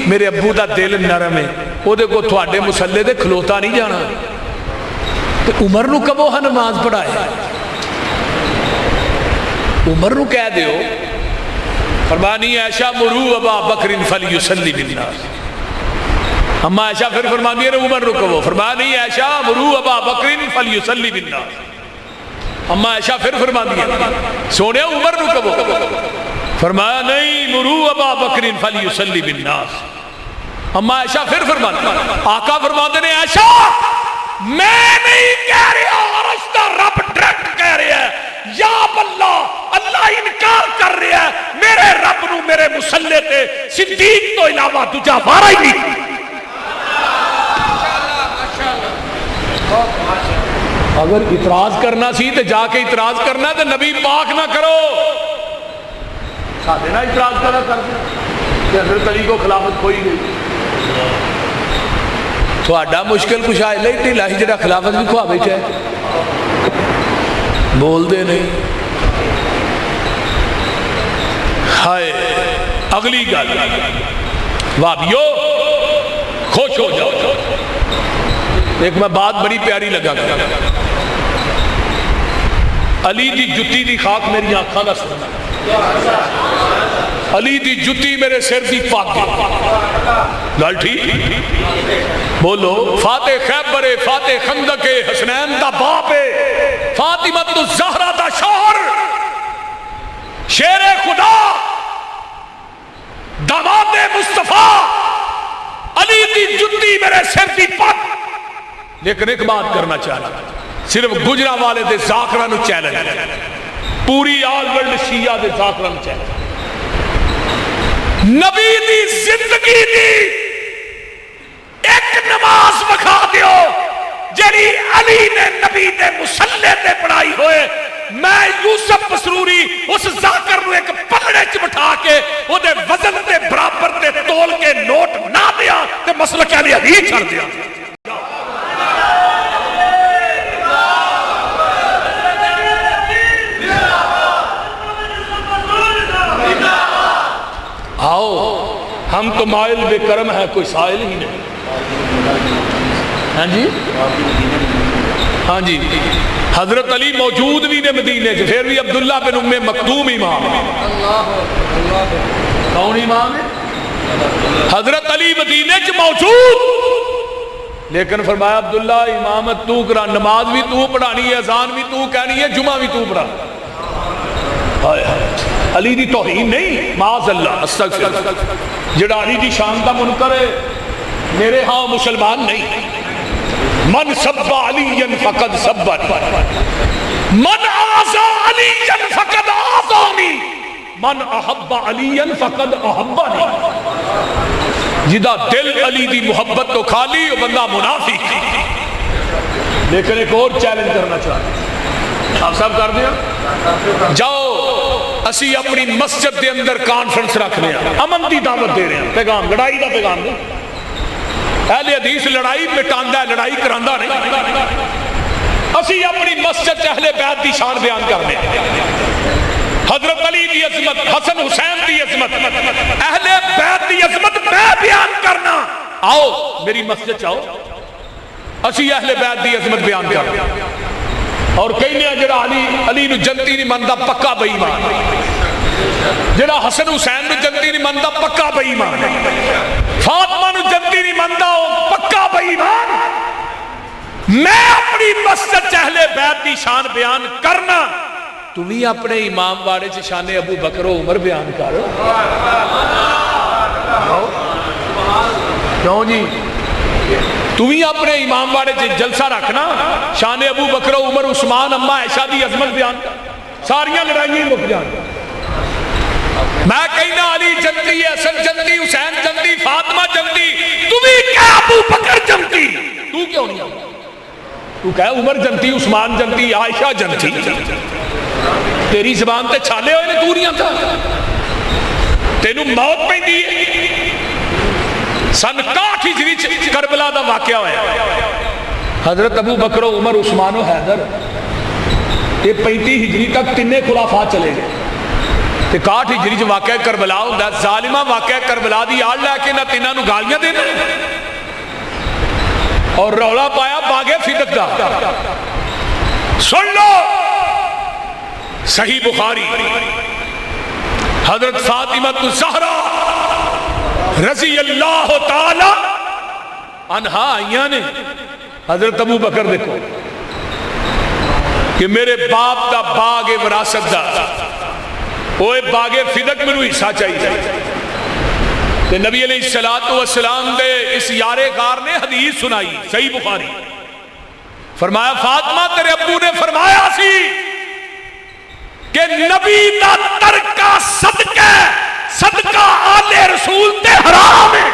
میرے ابو دا دل نرم ہے، وہ دے کو تھوڑے مسلے دے کھلوتا نہیں جانا، تو عمر نو کبو ہاں نماز پڑھائے، عمر نو کہہ دیو، فرمانی عائشہ مرو ابا بکر فلیصلی بالناس، اما عائشہ پھر فرمانی ہے عمر نو کبو، فرمانی عائشہ مرو ابا بکر فلیصلی بالناس، اما عائشہ پھر فرمانی ہے سونے عمر نو کبو، فرمایا نہیں مرو ابا بکر فلیصلی بالناس، اما عائشہ پھر فرماتی، آقا فرماتے نے عائشہ میں نہیں کہہ رہا، رشتہ رب ڈائریکٹ کہہ رہا ہے، یا اللہ اللہ انکار کر رہا ہے، میرے رب نو میرے مسلے تے صدیق تو علاوہ دوجا وارا ہی نہیں۔ اگر اعتراض کرنا سی تو جا کے اعتراض کرنا، تو نبی پاک نہ کرو، سادے نہ اعتراض کرنا کر دیں کہ حضرت علی کو خلافت کھوئی گئی۔ تھوڑا مشکل کچھ آئے لئی ٹھیلا ہی جڑا خلافت بھی کھوا بیٹھا ہے، بول دے نہیں۔ ہائے اگلی گل، وابیو خوش ہو جاؤ، ایک میں بات بڑی پیاری لگا کر، علی دی جتی دی خاک میری آنکھاں دا سننا، علی دی جتی میرے سر دی پاک، گل ٹھیک؟ بولو فاتح خیبر، فاتح خندق، حسنین دا باپ، فاطمہ الزہرا دا شوہر، شیر خدا، داماد مصطفیٰ، علی دی جتی میرے سر دی پاک۔ لیکن ایک بات کرنا چاہتا، صرف گجرا والے دے زاکرہ نو چیلنج، پوری آل ورلڈ شیعہ دے زاکرہ نو چیلنج، نبی دی زندگی دی ایک نماز بکھا دیو جڑی علی نے نبی دے مسلے تے پڑھائی ہوئے، میں یوسف مسروری اس زاکر نو ایک پلڑے چ بٹھا کے وہ دے وزن دے برابر تے تول کے نوٹ نہ دیا تے مسئلہ کیا لیا ہی چھڑ دیا۔ آؤ ہم تو مائل بے کرم ہے، کوئی سائل ہی نہیں۔ ہاں جی ہاں جی، حضرت علی موجود بھی نے مدینے سے، پھر بھی عبداللہ بن ام مکتوم امام، کون امام ہے؟ حضرت علی مدینے سے موجود، لیکن فرمایا عبداللہ امامت تو کرا، نماز بھی تو پڑھانی ہے، اذان بھی تو کہنی ہے، جمعہ بھی تو پڑھا۔ علی دی توہین نہیں، معاذ اللہ، استغفر، جڑا علی دی شان دا منکر ہے میرے ہاں مسلمان نہیں۔ من سب علی فقد سبت، من آزا علی فقد آزانی، من احب علی فقد احبانی۔ جدا دل علی دی محبت تو کھالی وہ بندہ منافق۔ لیکن ایک اور چیلنج کرنا چاہتے ہیں، آپ سب کر دیا، جاؤ اسی اپنی مسجد دے اندر کانفرنس رکھ رہے ہیں، امن دی دعوت دے رہے ہیں، پیغام لڑائی دا پیغام نہیں۔ اہل حدیث لڑائی مٹاندا ہے، لڑائی کراندہ نہیں۔ اسی اپنی مسجد اہل بیت دی شان بیان کر رہے ہیں، حضرت علی دی عظمت، حسن حسین دی عظمت، اہل بیت دی عظمت میں بیان کرنا۔ آؤ میری مسجد چاہو، اسی اہل بیت دی عظمت بیان کر رہے ہیں، اور کہنے جڑا علی نو جنتی نہیں مندا پکا بے ایمان، جڑا حسن حسین نو جنتی نہیں مندا پکا بے ایمان، فاطمہ نو جنتی نہیں مندا پکا بے ایمان۔ میں اپنی مسجد اہل بیت دی شان بیان کرنا، تو بھی اپنے امام واڑے چ شان ابو بکر و عمر بیان کر. کیوں جی؟ تو بھی اپنے امام واڑے چ جلسہ رکھنا، شان ابو بکر و عمر عثمان اما عائشہ دی عظمت بیان کر، ساریاں لڑائیاں مک جان. میں کہنا علی جنتی، حسن جنتی، حسین جنتی، فاطمہ جنتی، تو بھی کیا ابو بکر جنتی؟ تو کیوں نہیں آتا؟ تو کہہ عمر جنتی، عثمان جنتی، عائشہ جنتی. تیری زبان تے چھالے ہوئے نے دوریاں تھا، تینوں موت پہ دی. سن 61 ہجری کربلا دا واقعہ ہوا. حضرت ابو بکر و عمر عثمان و حیدر یہ 35 ہجری تک تینے خلافات چلے گئے. 61 ہجری جو واقعہ کربلا ہوتا ہے، ظالمہ واقعہ کربلا دی آڑ لے کے نہ تینوں نو گالیاں دینا اور رولا پایا باغے فدق دا. سن لو صحیح بخاری، حضرت فاطمہ الزہرا رضی اللہ تعالی عنہا آئیاں نے. حضرت ابو بکر دیکھو کہ میرے باپ دا باغ وراثت دا اوے باغ فدق میں حصہ چاہیے. کہ نبی علیہ السلام دے اس یارے غار نے حدیث سنائی، صحیح بخاری. فرمایا فاطمہ تیرے ابو نے فرمایا سی کہ نبی دا ترکہ صدقہ آل رسول تے حرام ہے.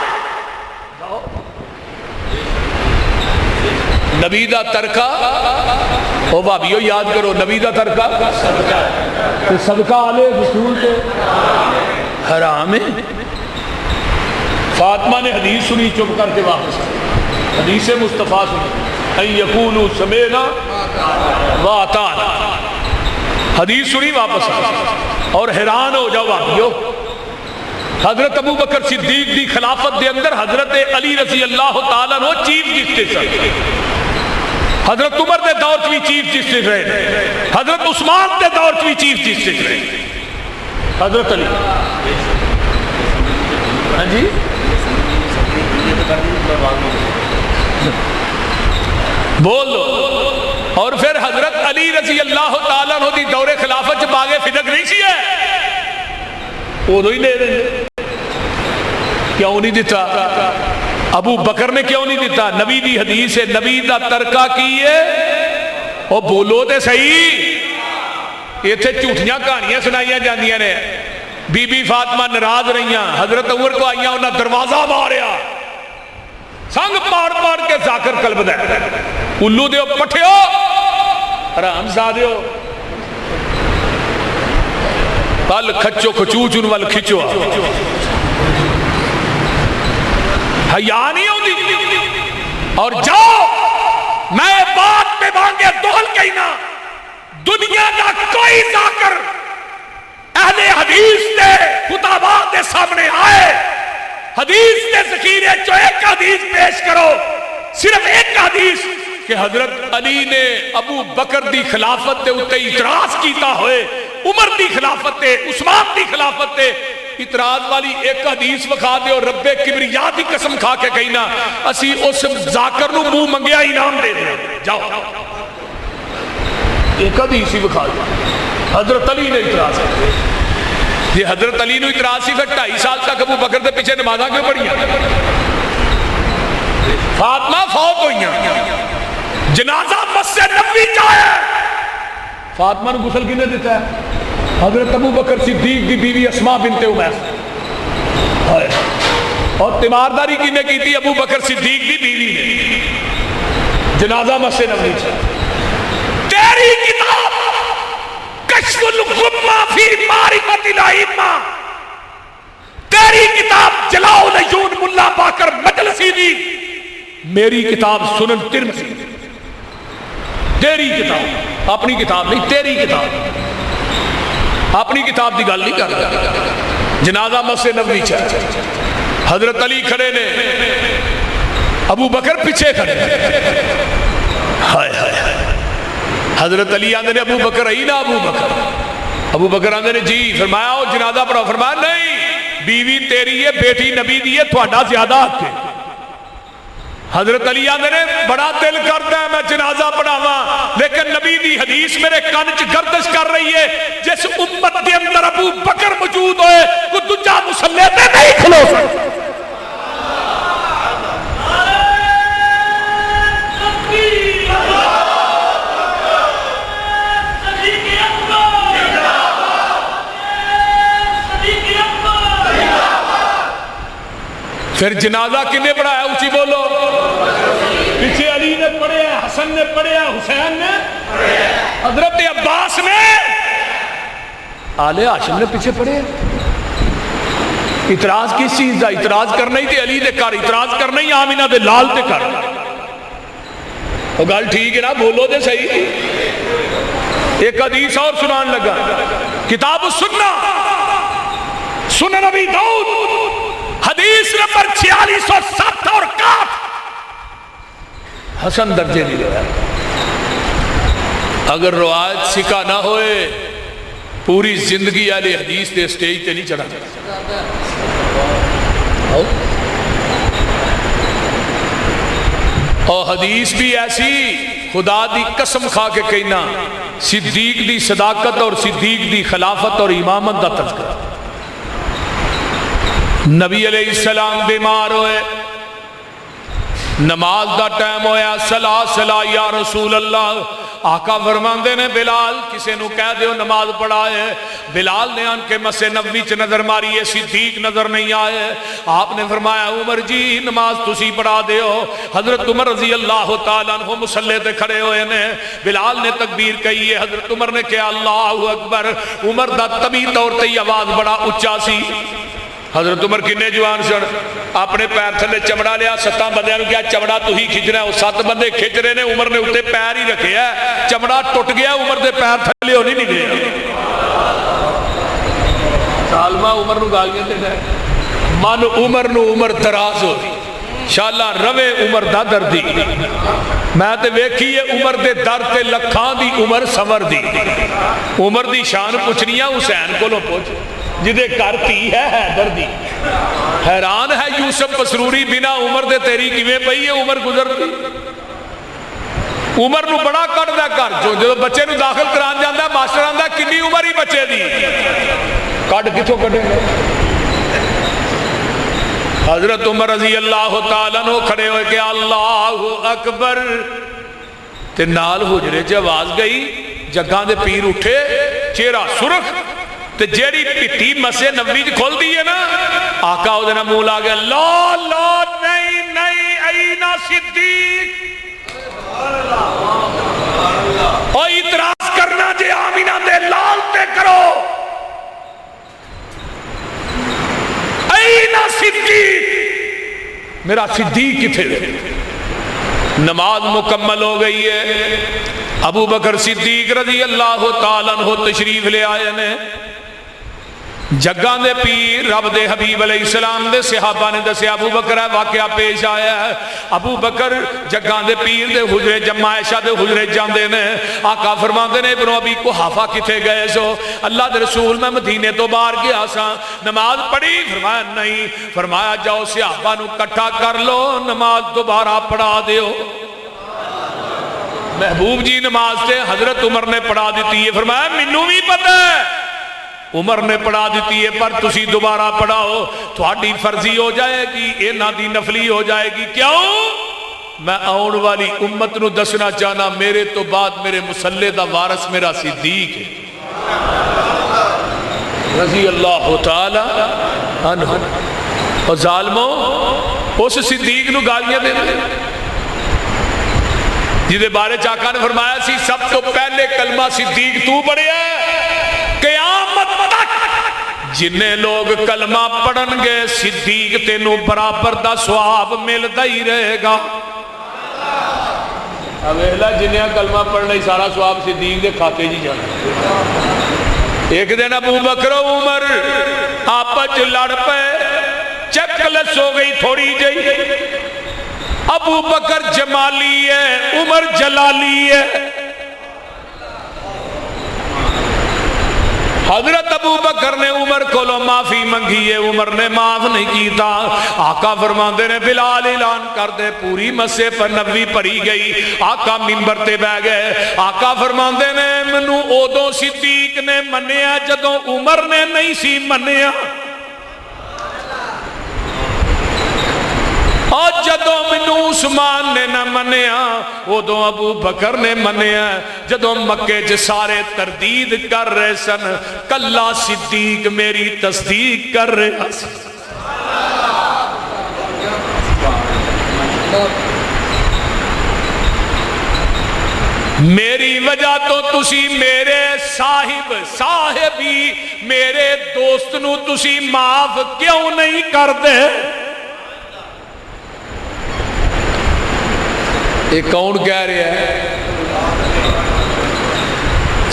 نبی دا ترکہ، او بھابیو یاد کرو، نبی دا ترکہ صدقہ آل رسول تے حرام ہے. فاطمہ نے حدیث سنی، چپ کر کے واپس حدیث مصطفیٰ سنی، ان یقولوا سمعنا واطعنا، حدیث سنی واپس اور حیران ہو جاؤ بھائیو. حضرت ابو بکر صدیق دی خلافت دے اندر حضرت علی رضی اللہ تعالیٰ عنہ چیف جسٹس رہے، حضرت عمر دے دور چ بھی چیف جسٹس رہے، حضرت عثمان دے دور چ بھی چیف جسٹس رہے، حضرت علی. ہاں جی بول لو. اور پھر حضرت علی رضی اللہ تعالیٰ عنہ دی دور خلافت باغ فدق نہیں سی ہے، ادو ہی دے دیں. کیوں نہیں دیتا؟ ابو بکر نے کیوں نہیں دیتا؟ نبی دی حدیث ہے، نبی دا ترکہ کیے. او بولو تے صحیح، یہ تھے جھوٹیاں کہانیاں سنائیاں جاندیاں نے. بی بی فاطمہ ناراض رہیاں، حضرت عمر کو آئیاں انہاں دروازہ ماریا، سنگ پاڑ پاڑ کے ذاکر قلب دے الو دیو پٹھیو حرام زادیو پل کھچو کھچو چن وال کھچو. حیا نہیں ہوندی. اور جاؤ میں بات پہ مانگے دہل کہنا، دنیا کا کوئی ذاکر اہل حدیث دے خطابات دے سامنے آئے، حدیث دے ذخیرے جو ایک حدیث پیش کرو، صرف ایک حدیث کہ حضرت علی نے ابو بکر دی خلافت تے اتے اعتراض کیتا ہوئے، عمر دی خلافت تے، عثمان دی خلافت تے اعتراض والی ایک حدیث وکھا دے اور رب کبریا دی قسم کھا کے کہنا اسی اس ذاکر نو منہ منگیا انعام دے دیں. جاؤ ایک حدیث ہی وکھا دے. حضرت علی نے اعتراض کیا. یہ حضرت علی نے اعتراض سی، پھر 2.5 سال تک ابو بکر دے پیچھے نمازاں کیوں پڑھیاں؟ فاطمہ فوت ہوئیاں، جنازہ مسجد نبوی جائے، فاطمہ نے غسل کنے دیتا ہے؟ حضرت ابو بکر صدیق دی بیوی اسماء بنت امیس. اور تیمارداری کنے کی تھی؟ ابو بکر صدیق دی بیوی نے. جنازہ مسجد نبوی جائے. تیری کتاب کشف الغمہ فی معرفت الائمہ، تیری کتاب جلاء العیون ملا باقر مجلسی دی، میری کتاب سنن ترمذی. تیری کتاب، اپنی کتاب نہیں، تیری کتاب. اپنی کتاب دی گل نہیں کر رہا. جنازہ مسجد نبوی چاہے، حضرت علی کھڑے نے، ابو بکر پیچھے کھڑے. ہائے ہائے ہائے. حضرت علی آندے نے ابو بکر آئی نا، ابو بکر. ابو بکر آندے نے جی. فرمایا او جنازہ پڑھو. فرمایا نہیں، بیوی تیری ہے، بیٹی نبی دی ہے، تھوڑا زیادہ حق ہے. حضرت علی آندے نے بڑا دل کرتا ہے میں جنازہ پڑھاواں، لیکن نبی دی حدیث میرے کان چ گردش کر رہی ہے، جس امت کے اندر ابو بکر موجود ہوئے کوئی دوجا مصلی تے نہیں کھلو سکتا۔ پھر جنازہ کنے پڑھایا؟ اونچی بولو۔ پیچھے علی نے پڑھیا، حسن نے پڑھیا، حسین نے، حضرت عباس نے، آل ہاشم نے پیچھے پڑھے۔ اعتراض کس چیز دا؟ اعتراض کرنا ہی تے علی دے کر، اعتراض کرنا ہی آمینہ دے لال تے کر۔ وہ گل ٹھیک ہے نا؟ بولو دے صحیح۔ ایک حدیث اور سنان لگا، کتاب السنہ، سنن نبی داؤد، حدیث نمبر 4607 اور 61، حسن درجے دی روایت۔ اگر روایت سکا نہ ہوئے پوری زندگی اہل حدیث دے سٹیج تے نہیں چڑھا۔ اور حدیث بھی ایسی، خدا دی قسم کھا کے کہنا، صدیق دی صداقت اور صدیق دی خلافت اور امامت دا تذکرہ۔ نبی علیہ السلام بیمار ہوئے، نماز دا ٹائم ہویا، صلا صلا یا رسول اللہ، آقا فرماندے نے بلال کسے نو کہہ دیو نماز پڑھائے۔ بلال نے ان کے مسجد نبوی چ نظر ماری ہے، صدیق نظر نہیں آئے۔ آپ نے فرمایا عمر جی نماز تسی پڑھا دیو۔ حضرت عمر رضی اللہ تعالیٰ عنہ مصلی تے کھڑے ہوئے نے، بلال نے تکبیر کہی ہے، حضرت عمر نے کہا اللہ اکبر۔ عمر دا طبی طور تے آواز بڑا اچا سی۔ حضرت عمر کنے جوان سن، اپنے پیر تھلے چمڑا لیا، 7 بندیاں نو کیا چمڑا تو ہی کھچنا ہے، وہ 7 بندے کھچ رہے نے، عمر نے اٹھے پیر ہی رکھے ہے، چمڑا ٹوٹ گیا، عمر دے پیر تھلے ہو نہیں نکلے۔ سالمہ عمر نو گالیاں تے ہے، من عمر نو عمر دراز ہو دی، شاءاللہ روے عمر دا دردی۔ میں تے ویکھی ہے عمر دے در تے لکھاں دی عمر سمر دی۔ عمر دی شان پوچھنیاں حسین کو لو پوچھ، جدے کرتی ہے حیدر دی۔ حیران ہے یوسف پسروری بنا عمر دے تیری کیویں پئی ہے عمر گزرتی۔ عمر نو بڑا کٹ دا کر، جو بچے نو داخل کران جاندا ہے ماسٹر آندا کنی عمر ہی بچے دی، کٹ کتھوں کٹے گا؟ حضرت عمر رضی اللہ تعالیٰ عنہ کھڑے ہوئے کہ اللہ اکبر، تے نال حجرے چ آواز گئی، جگاں دے پیر اٹھے، چہرہ سرخ، تے جیڑی پٹی مسجد نبوی دی کھول دی ہے نا، آقا او دینا منہ لا گیا، لا لا نہیں نہیں اینا صدیق۔ اور اعتراض کرنا جے آمینہ دے لال تے کرو، اینا صدیق، میرا صدیق کتھے دے؟ نماز مکمل ہو گئی ہے، ابو بکر صدیق رضی اللہ تعالیٰ عنہ تشریف لے آئے نے، جگاں دے پیر رب دے حبیب علیہ السلام دے صحابہ نے دسے ابو بکر ہے واقعہ پیش آیا ہے۔ ابو بکر جگاں دے پیر دے حجرے جمع عائشہ دے حجرے جاندے نے، آقا فرماندے نے ابن ابی قحافہ کتے گئے سو؟ اللہ دے رسول میں مدینے تو باہر گیا سا، نماز پڑھی؟ فرمایا نہیں۔ فرمایا جاؤ صحابہ نو کٹھا کر لو، نماز دوبارہ پڑھا دیو۔ محبوب جی نماز تے حضرت عمر نے پڑھا دیتی ہے۔ فرمایا مینوں بھی پتہ ہے عمر نے پڑھا دیتی ہے، پر تسی دوبارہ پڑھاؤ، تھوڑی فرضی ہو جائے گی، اینا دی نفلی ہو جائے گی۔ کیوں؟ میں آن والی امت نو دسنا چاہنا میرے تو بعد میرے مصلی دا وارث میرا صدیق ہے رضی اللہ تعالی عنہ۔ اور ظالموں اس صدیق نو گالیاں دے دے جدے بارے چاکا نے فرمایا سی سب تو پہلے کلمہ صدیق تو پڑھے ہے، قیامت تک جنہیں لوگ کلمہ پڑھن گے صدیق تینوں برابر دا ثواب ملتا ہی رہے گا۔ اب اہلا جنہیں کلمہ پڑھنا ہی سارا ثواب صدیق دے کھاتے جی جانا۔ ایک دن ابو بکر و عمر آپس لڑ پے، چکلس ہو گئی تھوڑی جئی، ابو بکر جمالی ہے عمر جلالی ہے۔ حضرت ابو بکر نے عمر کو معافی منگی ہے، عمر نے معاف نہیں کیتا۔ آقا فرماندے نے بلال اعلان کر دے، پوری مسجد پر نبی پڑھی گئی، آقا منبر تے بیٹھ گئے۔ آقا فرماندے نے مینوں اودوں صدیق نے منیا جدوں عمر نے نہیں سی منیا، اور جدوں مینوں عثمان نے نہ منیا ادوں ابو بکر نے منیا۔ جدوں مکے چ سارے تردید کر رہے سن، کلا صدیق میری تصدیق کر رہا سی۔ میری وجہ تو تسی میرے صاحبی میرے دوست نو تسی معاف کیوں نہیں کر دے؟ یہ کون کہہ رہا ہے؟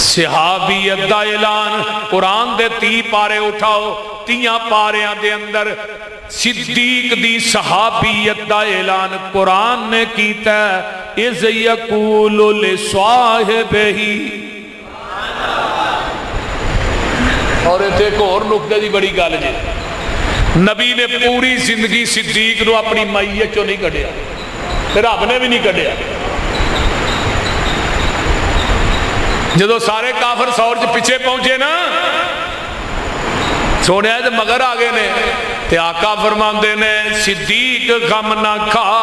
صحابیت دا اعلان قرآن دے 30 پارے اٹھاؤ، 30 پاریاں دے اندر صدیق دی صحابیت دا اعلان قرآن نے کیتا ہے۔ اذ یقول لصاحبہ، اور ایتھے ایک اور نقطے دی بڑی گل جی، نبی نے پوری زندگی صدیق نو اپنی مائیت چوں نہیں کڈیا، رب نے بھی نہیں کڈیا۔ جدو سارے کافر سور چ پیچھے پہنچے نا، سونے تے مگر آ گئے نے، تے آقا فرماندے نے صدیق غم نہ کھا،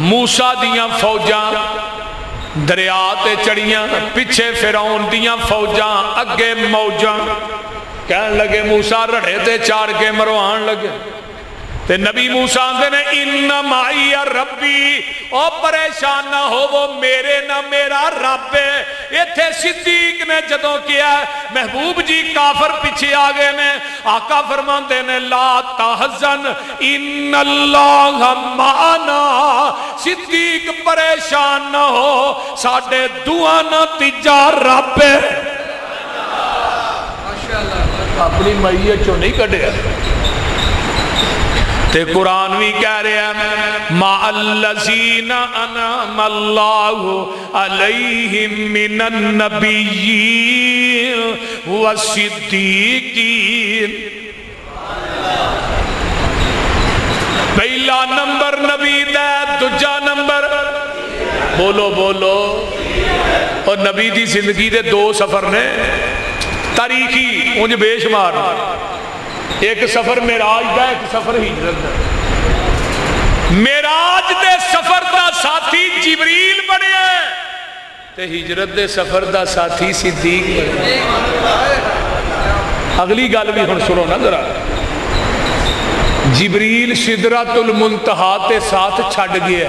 موسیٰ دیاں فوجاں دریا تے چڑیاں، پیچھے فرعون دیاں فوجاں، اگے موجاں، کہن لگے موسیٰ رڑے تے چار کے مروان لگے۔ تے نبی موسیٰ آندے نے ان معی ربی، او پریشان نہ ہو وہ میرے نہ میرا رب ہے۔ ایتھے صدیق نے جدوں کیا محبوب جی کافر پیچھے آ گئے نے، آقا فرماندے نے لا تحزن ان اللہ معنا، صدیق پریشان نہ ہو ساڈے دعا نہ تیجا رب ہے۔ اپنی میت چوں نہیں کڈیا۔ تے قرآن بھی کہہ رہا ہے مَا الَّذِينَ أَنْعَمَ اللَّهُ عَلَيْهِمْ مِنَ النَّبِيِّينَ وَالصِّدِّيقِينَ۔ پہلا نمبر نبی دا، دوجا نمبر بولو بولو۔ اور نبی دی زندگی دے 2 سفر نے تاریخی، انج بے شمار، ایک سفر معراج دا، ایک سفر ہجرت دا۔ معراج دے سفر دا ساتھی جبریل بنیا تے ہجرت دے سفر دا ساتھی صدیق بنیا۔ اگلی گل بھی ہن سنو نا ذرا، جبریل سدرۃ المنتہا تے ساتھ چھڈ گیا۔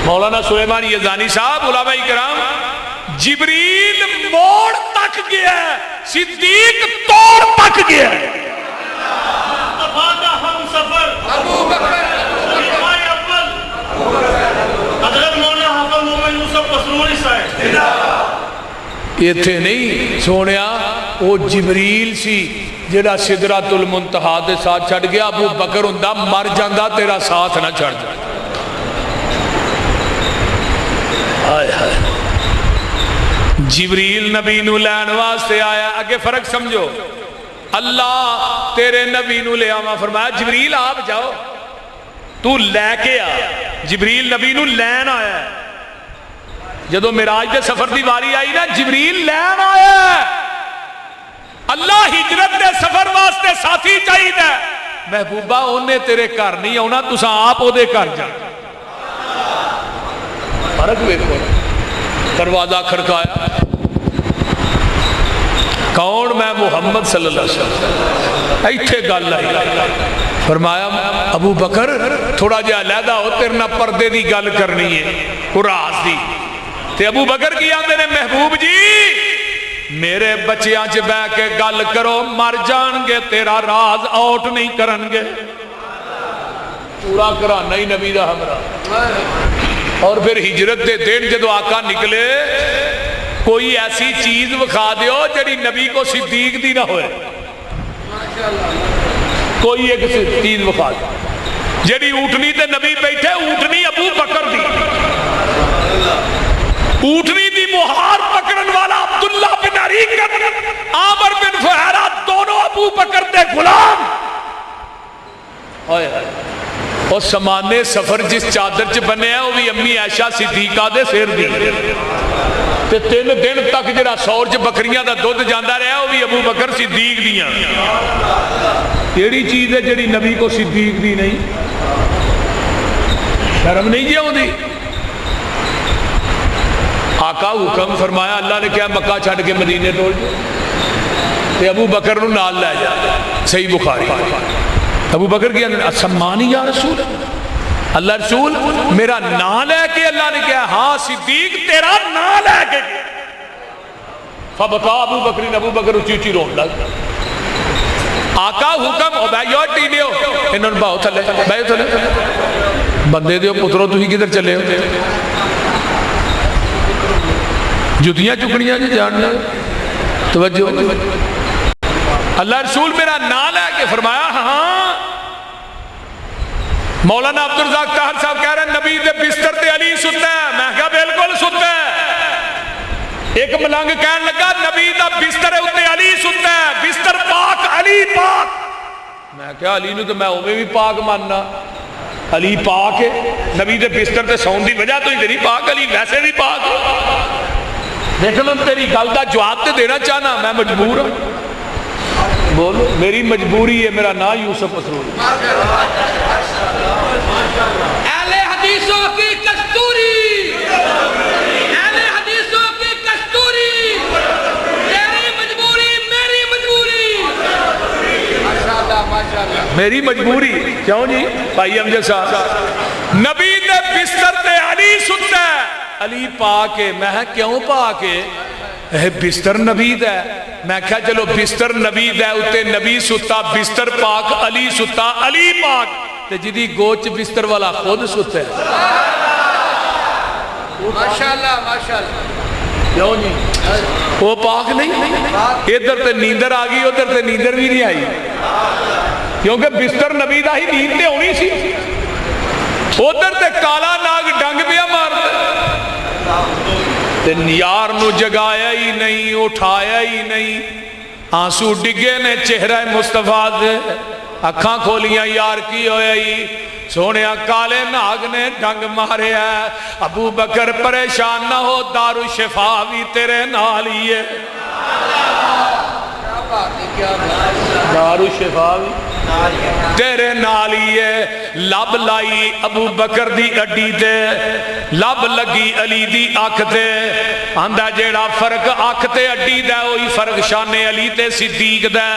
مولانا سلیمان یزدانی صاحب، علماء کرام، جبریل موڑ تک گیا ہے، صدیق توڑ تک گیا ہے۔ مصطفیٰ کا ہم سفر ابو بکر، حضرت مولانا حافظ محمد یوسف مسرور صاحب۔ ایتھے نہیں سونیا، وہ جبریل سی جڑا سدرۃ المنتہا دے ساتھ چھڑ گیا۔ ابو بکر ہوندا مر جاندا تیرا ساتھ نہ چھڑ جائے۔ ہائے ہائے، جبریل نبی نو لین واسطے آیا۔ اگے فرق سمجھو، اللہ تیرے نبی نو لے آما، فرمایا جبریل آپ جاؤ، تو لے کے آ۔ جبریل نبی نو لین آیا۔ جدو معراج دے سفر دی واری آئی نا، جبریل لین آیا۔ اللہ ہجرت دے سفر واسطے ساتھی چاہیے، محبوبہ انہیں تیرے گھر نہیں آنا، تساں آپ او دے گھر جا۔ فرق ویکھو، دروازہ کھڑکایا، کون؟ میں محمد صلی اللہ علیہ وسلم۔ ایتھے گل آئی، فرمایا ابو بکر تھوڑا جہا علیحدہ ہو، تیرے نہ پردے دی گل کرنی ہے، راز دی۔ تے ابو بکر کی آندے نے محبوب جی میرے بچیاں چ بہ کے گل کرو، مر جان گے تیرا راز آؤٹ نہیں کرن گے۔ پورا کرانا ہی نبی دا ہمراہ۔ اور پھر ہجرت دے دن جدو آقا نکلے، کوئی ایسی چیز وکھا دیو جڑی نبی کو صدیق دی نہ ہوئے۔ کوئی ایک چیز وکھا دیو جڑی اونٹنی تے نبی بیٹھے، اونٹنی ابو بکر دی، اونٹنی دی مہار پکڑن والا حقیقت عامر بن فہیرہ دونوں ابو بکر دے غلام اور سمانے سفر جس چادر چ بنے ہیں وہ بھی امی عائشہ صدیقہ دے سر دی تے 3 دن تک جڑا سور چ بکریاں دا دودھ جاندا رہا وہ بھی ابو بکر صدیق دیاں کیڑی چیز ہے جڑی نبی کو صدیق دی نہیں شرم نہیں جی آؤندی آقا حکم فرمایا اللہ نے کیا مکہ چھڈ کے مدینے ٹول جو تے ابو بکر نو نال لے جا صحیح بخاری ابو بکر کی اسمانی یا رسول اللہ رسول میرا نام لے کے اللہ نے کہا ہاں صدیق تیرا نام لے کے فبکا ابو بکر اچھی اچھی رون لگ آقا حکم ہو بھائی اور ٹی دیو انہوں نے باؤ تھلے بھائی تھلے بندے دیو پتروں تو ہی کدھر چلے ہو جتیاں چکنیاں جی جاننا توجہ اللہ رسول میرا نام لے کے فرمایا ہاں مولانا عبدالرزاق طاہر صاحب کہہ رہے ہیں نبی دے بستر تے علی ستا ہے میں کہا بالکل ستا ہے ایک ملنگ کہنے لگا نبی دا بستر اتے علی ستا ہے بستر پاک علی پاک میں کہا علی نو تو میں اوے بھی پاک ماننا علی پاک ہے نبی دے بستر تے سون دی وجہ تو ہی تیری پاک علی ویسے بھی پاک دیکھ لو تیری گل دا جواب تے دینا چاہنا میں مجبور ہوں بولو میری مجبوری ہے میرا نام یوسف مسرور اہل حدیثوں کی کستوری اہل حدیثوں کی کستوری تیری مجبوری میری مجبوری ماشاءاللہ میری مجبوری کیوں جی بھائی امجد صاحب نبی دے بستر تے علی ستا ہے علی پاک ہے میں کیوں پاک ہے بستر نبی ہے میں کہا چلو بستر نبی ہے اتے نبی ستا بستر پاک علی ستا علی پاک تے جدی گوچ بستر والا خود ستا ہے ماشاءاللہ ماشاءاللہ کیوں جی وہ پاک نہیں ادھر تے نیندر آگئی ادھر تے نیندر بھی نہیں آئی کیونکہ بستر نبی دا ہی نیند تے ہونی سی ادھر تے کالا ناگ ڈنگ پیا مارتا یار نو جگایا ہی نہیں اٹھایا ہی نہیں آنسو ڈگے نے چہرہ مصطفیٰ دے اکھاں کھولیاں یار کی ہوئے ہی سونیا کالے ناگ نے ڈنگ مارے ہے ابو بکر پریشان نہ ہو دارو شفا بھی تیرے نالی ہے دارو شفا بھی تیرے نالی ہے لب لائی ابو بکر دی اڈی دے لب لگی علی دی آنکھ دے آندہ جیڑا فرق آنکھ تے اڈی دے وہی فرق شان علی تے صدیق دے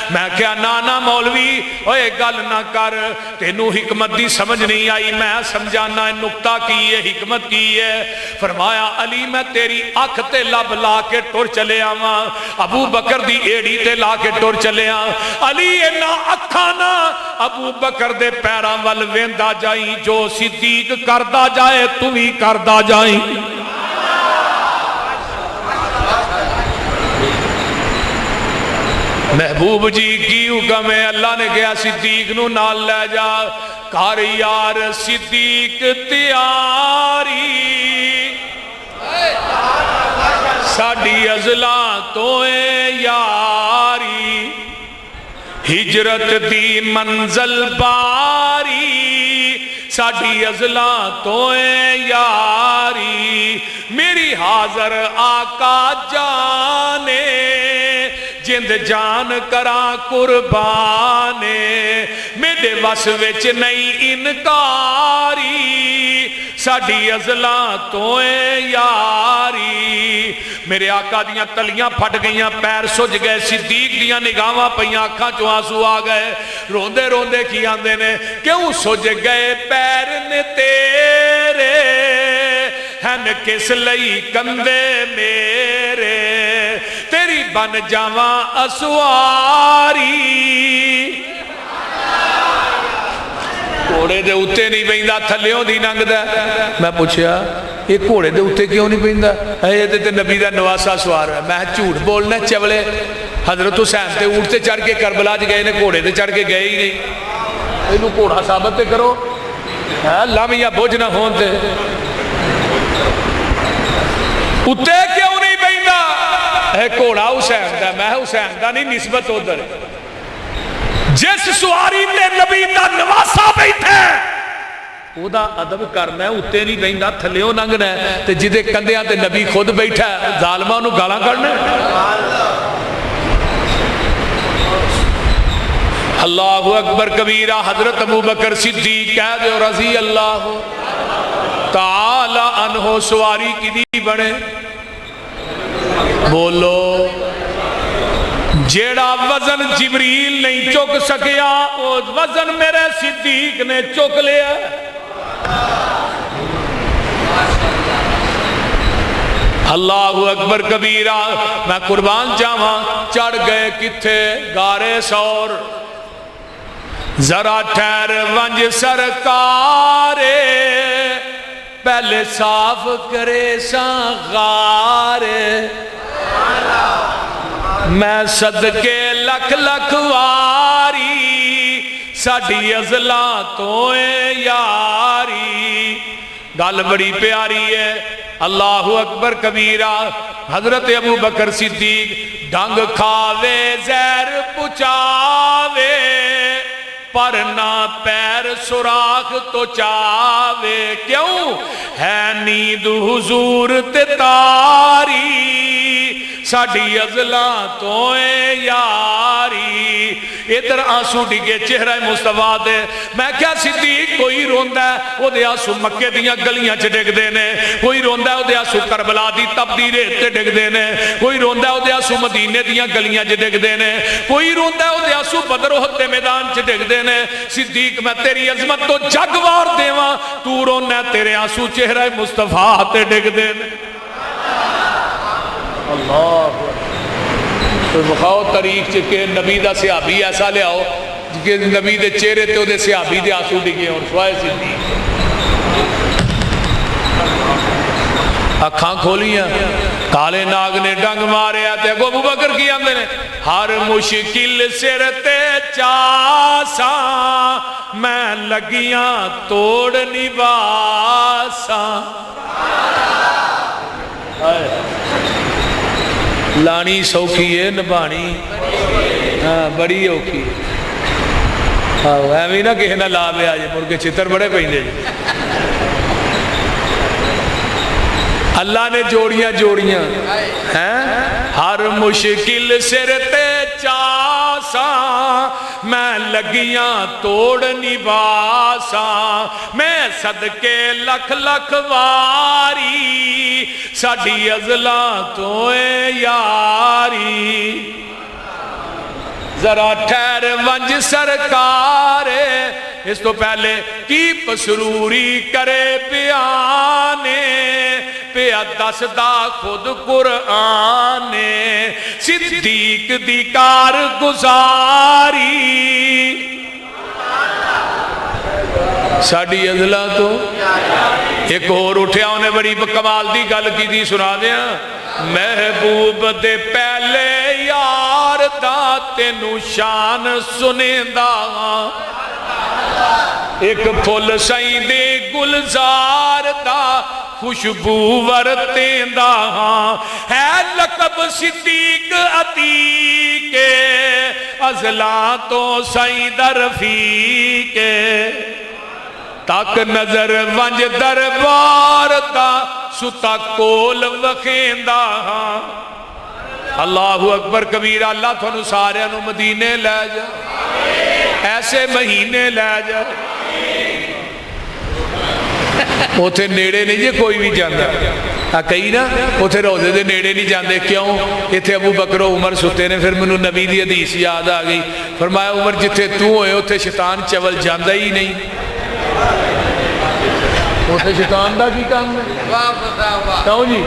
میں کیا نانا مولوی اوے گل نہ کر تینوں حکمت دی سمجھ نہیں آئی میں سمجھانا نکتہ کی ہے حکمت کی ہے فرمایا علی میں تیری آنکھ تے لب لا کے ٹور چلے آواں ابو بکر دی ایڑی تے لا کے ٹور چلے آواں علی اینا اکھانا ابو بکر دے پیراں ول ویندا جائیں جو صدیق کردا جائے تو بھی کردا جائیں محبوب جی کی حکم ہے اللہ نے کہا صدیق نو نال لے جا کار یار صدیق تیاری ساڑی ازلاں تویں یاری ہجرت دی منزل باری ساڑی ازلاں تویں یاری میری حاضر آقا جانے جند جان کرا قربانے میرے وس وچ نہیں انکاری ساڑی ازلاں تویں یاری میرے آقا دیاں تلیاں پھٹ گئیاں پیر سج گئے صدیق دیاں نگاہاں پئیاں اکھاں چوں آنسو آ گئے روندے روندے کی آندے نے کیوں سج گئے پیر نے تیرے ہن کس لئی کندے میرے تیری بن جاواں اسواری گھوڑے دے اتے نہیں پیندا تھلیوں دی لنگدا میں پوچھیا یہ گھوڑے دے اتے کیوں نہیں پیندا اے تے نبی دا نواسا سوار ہے میں جھوٹ بولنا چولے حضرت حسین تے اونٹ تے چڑھ کے کربلا چ گئے نے گھوڑے تے چڑھ کے گئے ہی نہیں اینو گھوڑا ثابت تے کرو لم یا بوجھ نہ ہون تے اتے کیوں نہیں پیندا گھوڑا حسین دا، میں حسین دا نہیں، نسبت ادھر جس سواری تے نبی دا نواسا بیٹھا ہے او دا ادب کرنا ہے، اتنے نہیں بہندا تھلیوں لنگنا ہے، تے جدے کندھیاں تے نبی خود بیٹھا ہے ظالماں نو گالاں کڈنا ہے۔ اللہ اکبر کبیرہ۔ حضرت ابو بکر صدیق کہہ دے رضی اللہ تعالی عنہ سواری کی دی بنے، بولو جیڑا وزن جبریل نہیں چک سکیا وہ وزن میرے صدیق نے چک لیا۔ اللہ اکبر کبیرہ۔ میں قربان جاواں چڑھ گئے کتھے گارے سور، ذرا ٹھہر ونج سرکارے، پہلے صاف کرے ساں غارے، میں صدقے لکھ لکھ واری، ساڑھی ازلاں توئے یاری۔ گل بڑی پیاری ہے۔ اللہ اکبر کبیرہ۔ حضرت ابو بکر صدیق ڈنگ کھاوے زہر پچاوے، پر نہ پیر سوراخ تو چاوے، کیوں ہے نیند حضور تے تاری، ساڑھی ازلاں توئے یاری۔ ادھر آنسو ڈگے چہرہ مصطفیٰ دے، میں کیا صدیق کوئی روندہ ہے وہ دے آنسو مکے دیاں گلیاں چ ڈگ دینے، کوئی روندہ ہے وہ دے آنسو کربلا دی تبدی ریت تے ڈگ دینے، کوئی روندہ ہے وہ دے آنسو مدینے دیاں گلیاں چ ڈگ دینے، کوئی روندہ ہے وہ دے آنسو بدر احد دے میدان چ ڈگ دینے۔ صدیق میں تیری عظمت تو جگوار دیواں، تو رونا تیرے آنسو چہرہ مصطفیٰ تے ڈگ دینے۔ اللہ تو بخاؤ تاریخ چکے نبی دا صحابی ایسا لے آؤ کہ نبی دے چہرے تے دے صحابی دے آنسو ڈگے اور سوائے صدیق اکھاں کھولیاں، کالے ناگ نے ڈنگ مارے آتے اگو ابو بکر کی آندے نے، ہر مشکل سر تے چاساں، میں لگیاں توڑ نباساں۔ لانی سوکھی ہے نبانی بڑی اوکھی ہے، ایویں نہ کہنا لا بے آجے مرکے چتر بڑے پہنے جی۔ اللہ نے جوڑیاں جوڑیاں ہیں، ہر مشکل سر تے چاساں، میں لگیاں توڑ نباساں، میں صدقے لکھ لکھ واری، ساڑھی ازلاں توئے یاری۔ ذرا ٹھہر ونج سرکارے، اس تو پہلے کی پسروری کرے بیانے، پیا دس دا خود قرآن، صدیق دی کار گزاری، ساڑھی ازلا تو۔ ایک اور اٹھیا انہیں بڑی کمال دی گل کی دی سنا دیا، محبوب دے پہلے یار دا تینو شان سنے دا، ایک پھول سائیں دے گلزار دا خوشبو ورتیں دا، ہے لقب صدیق عتیق ازلاں تو سائیں درفیق، تک نظر ونج دربار دا ستا کول وکھیندا۔ اللہ اکبر کبیرہ۔ اللہ تھانو سارے انو مدینے لے جا، ایسے مہینے لے جا، اوتھے نیڑے نہیں جے کوئی بھی جاندہ، کئی نا اوتھے روزے دے نیڑے نہیں جاندے، کیوں؟ ایتھے ابو بکر و عمر ستے نے، پھر منو نبی دی حدیث یاد آ گئی، فرمایا عمر جتھے تو ہوئے اوتھے شیطان چول جاندہ ہی نہیں، اوتھے شیطان دا کی کام ہے؟ کہوں جی؟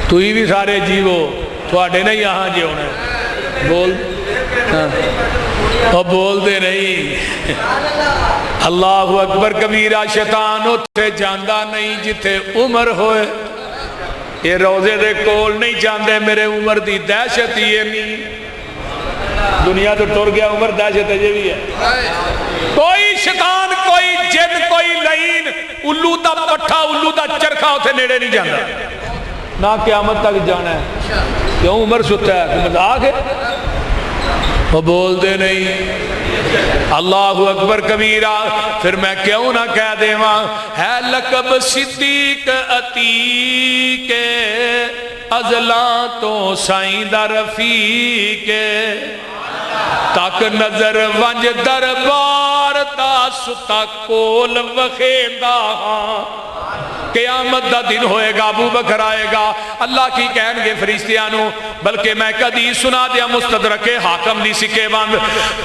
تو ہی بھی سارے جیو تھوڑے نہیں یہاں جی ہونا بول اور بول دے نہیں۔ اللہ اکبر کبیرہ۔ شیطان اتھے جاندہ نہیں جتھے عمر ہوئے، یہ روزے دے کول نہیں جاندے، میرے عمر دی دہشت یہ نہیں، دنیا تو ٹر گیا، عمر دہشت اجے بھی ہے. کوئی شیطان، کوئی جن، کوئی لعین الو دا پٹھا، الو دا چرخا اتنے نیڑے نہیں جانا، نہ قیامت تک جانا ہے. کیوں؟ عمر ستا ہے کہ مذاق ہے، وہ بول دے نہیں. اللہ اکبر کبیرہ. پھر میں کیوں نہ کہہ دیواں ہے لقب صدیق عتیق ازلاں تو سائیں دا رفیق تک نظر ونج دربار دا ستا کول وخیندا ہاں. قیامت دا دن ہوئے گا، ابو بکر آئے گا، اللہ کی کہیں گے فرشتیانوں، بلکہ میں کدی سنا دیا مستدرک حاکم دی سکے باند،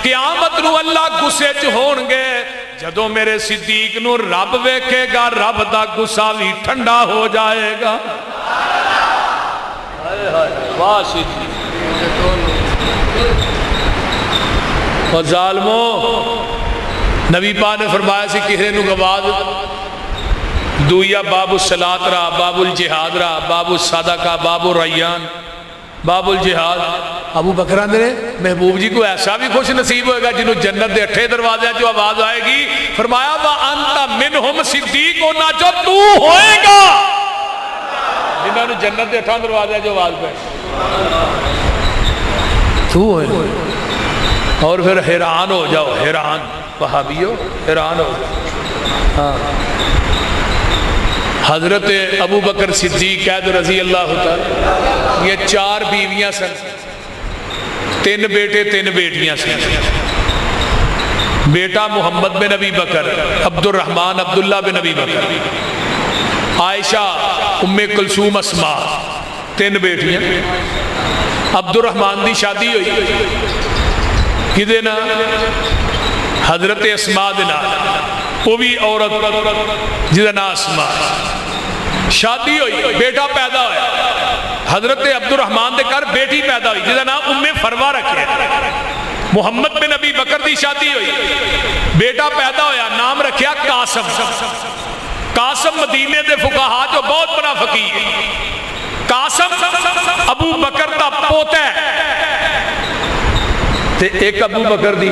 قیامت نو اللہ گسے چ ہون گے جدوں میرے صدیق نو رب ویکھے گا، رب دا گسا بھی ٹھنڈا ہو جائے گا. واہ صدیق اور ظالموں. نبی پاک نے فرمایا سی کسی نو گواز دویا باب الصلاۃ رہا، باب الجہاد رہا، باب الصدقہ، باب الریان، باب الجہاد. ابو بکر نے محبوب جی کو ایسا بھی خوش نصیب ہوئے گا جنہوں جنت دے 8 دروازے جو آواز آئے گی. فرمایا وَأَنْتَ مِنْهُمْ صدیق ہونا جو تو ہوئے گا، جنہوں نے جنت دے 8 دروازے جو آواز پہ تو ہوئے گا. اور پھر حیران ہو جاؤ، حیران وہابیو حیران ہو جاؤ. ہاں حضرت ابو بکر صدیق قید رضی اللہ تعالی، یہ 4 بیویاں سن، 3 بیٹے 3 بیٹیاں سن. بیٹا محمد بن ابی بکر، عبد الرحمن عبداللہ بن ابی بکر، عائشہ ام کلثوم اسماء، 3 بیٹیاں. عبد الرحمن دی شادی ہوئی کدے نا؟ حضرت اسماء دے نال، وہ بھی عورت جدا نا اسماء. شادی ہوئی، بیٹا پیدا ہویا. حضرت عبد الرحمن دے کر بیٹی پیدا ہوئی جدا نا ام فروہ رکھے. محمد بن ابی بکر دی شادی ہوئی، بیٹا پیدا ہویا، نام رکھیا قاسم. قاسم مدینے دے فقہا جو بہت بڑا فقیہ ہے. قاسم ابو بکر دا پوتا ہے تے ایک ابو بکر دی،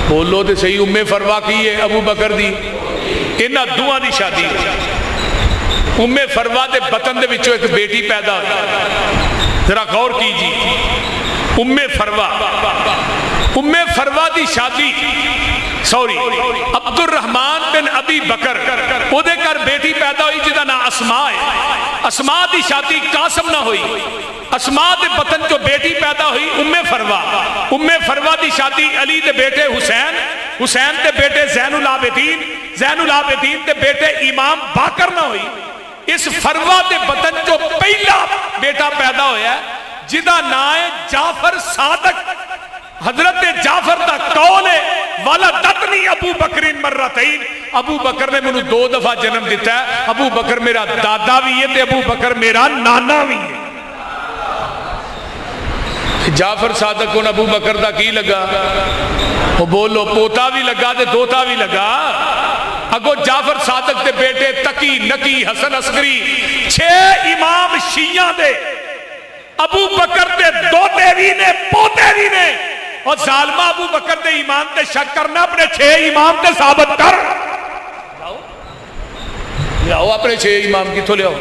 بولو تے صحیح، ام فروہ کی ہے ابو بکر دی. انہاں دوہاں دی شادی ہے. ام فروہ دے بطن دے وچوں ایک بیٹی پیدا ہوئی. ذرا غور کیجی، ام فروہ دی شادی، سوری عبد الرحمن بن ابی بکر او دے کر بیٹی پیدا ہوئی جدا نا اسماء ہے. اسماء دی شادی قاسم نہ ہوئی. اسماء دے بطن جو بیٹی پیدا ہوئی ام فروہ. ام فروہ دی شادی علی دے بیٹے حسین، حسین دے بیٹے زین العابدین، زین العابدین دے بیٹے امام باقر نہ ہوئی. اس فروہ دے بطن جو پہلا بیٹا پیدا ہویا ہے جدا نائے جعفر صادق. حضرت جعفر دا قول ہے ولدتنی ابو بکرین مرتین، ابو بکر نے منو 2 دفعہ جنم دیتا ہے. ابو بکر میرا دادا بھی ہے تے ابو بکر میرا نانا بھی ہے. جعفر صادق کو ابو بکر دا کی لگا؟ وہ بولو پوتا بھی لگا تے دوتا بھی لگا. اگو جعفر صادق دے بیٹے تقی، نقی، حسن عسکری، 6 امام شیعہ دے، ابو بکر دے دوتے بھی نے پوتے بھی نے. اور ظالمہ ابو بکر دے ایمان تے شک کرنا، اپنے 6 امام تے ثابت کر. لاؤ اپنے 6 امام کی تو لے آؤ.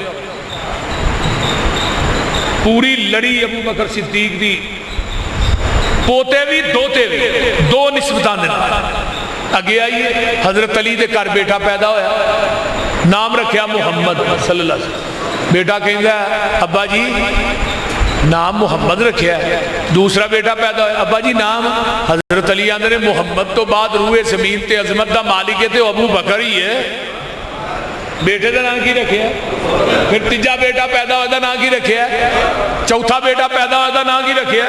پوری لڑی ابو بکر صدیق دی، پوتے بھی دوتے بھی، 2 نسبتان دینا. اگے آئیے حضرت علی دے کر بیٹا پیدا ہویا، نام رکھیا محمد صلی اللہ علیہ وسلم. بیٹا کہیں گا ابا جی نام محمد رکھیا ہے. دوسرا بیٹا پیدا ہویا، ابا جی نام حضرت علی آندھر نے محمد تو بعد روح زمین تے عظمت دا مالک ہے تے ابو بکر ہی ہے. بیٹے دا نام کی رکھیا. پھر تیجا بیٹا پیدا ہویا دا نام کی رکھیا. چوتھا بیٹا پیدا ہویا دا نام کی رکھیا.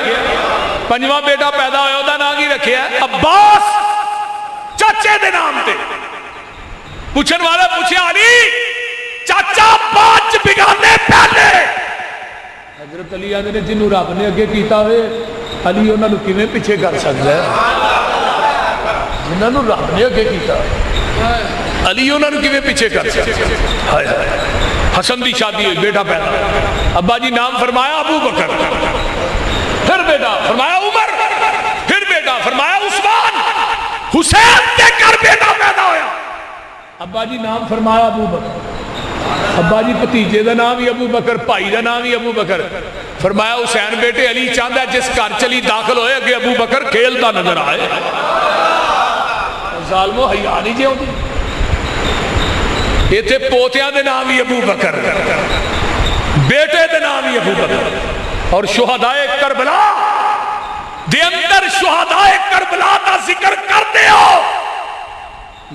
5واں بیٹا پیدا ہویا دا نام کی رکھیا عباس، چاچے دے نام تے. پوچھن والا پوچھے علی چاچا پانچ بگانے پہلے. حضرت علی آدھے نے جنہوں رب نے اگے کیتا ہوئے علی انہوں نے کیویں پیچھے کر سکتا ہے؟ جنہوں نے رب نے اگے کیتا ہوئے علی انہوں نے کیویں پیچھے کر سکتا ہے؟ حسن دی شادی ہوئی، بیٹا پیدا. ابا جی نام فرمایا ابو بکر. پھر بیٹا فرمایا عمر. حسین دے کر بیٹا پیدا ہویا. ابا جی نام فرمایا ابو بکر. ابا جی بھتیجے دا نام ہی ابو بکر, بھائی دا نام ہی ابو بکر. فرمایا حسین بیٹے علی چاہتا ہے جس گھر چلی داخل ہوئے کہ ابو بکر کھیلتا نظر آئے. ظالمو حیا نہیں جی ہوتی. ایتھے پوتیاں دے نام ہی ابو بکر, بیٹے دے نام ہی ابو بکر. اور شہدائے کربلا دے اندر شہدائے کربلا دا ذکر کر دے ہو,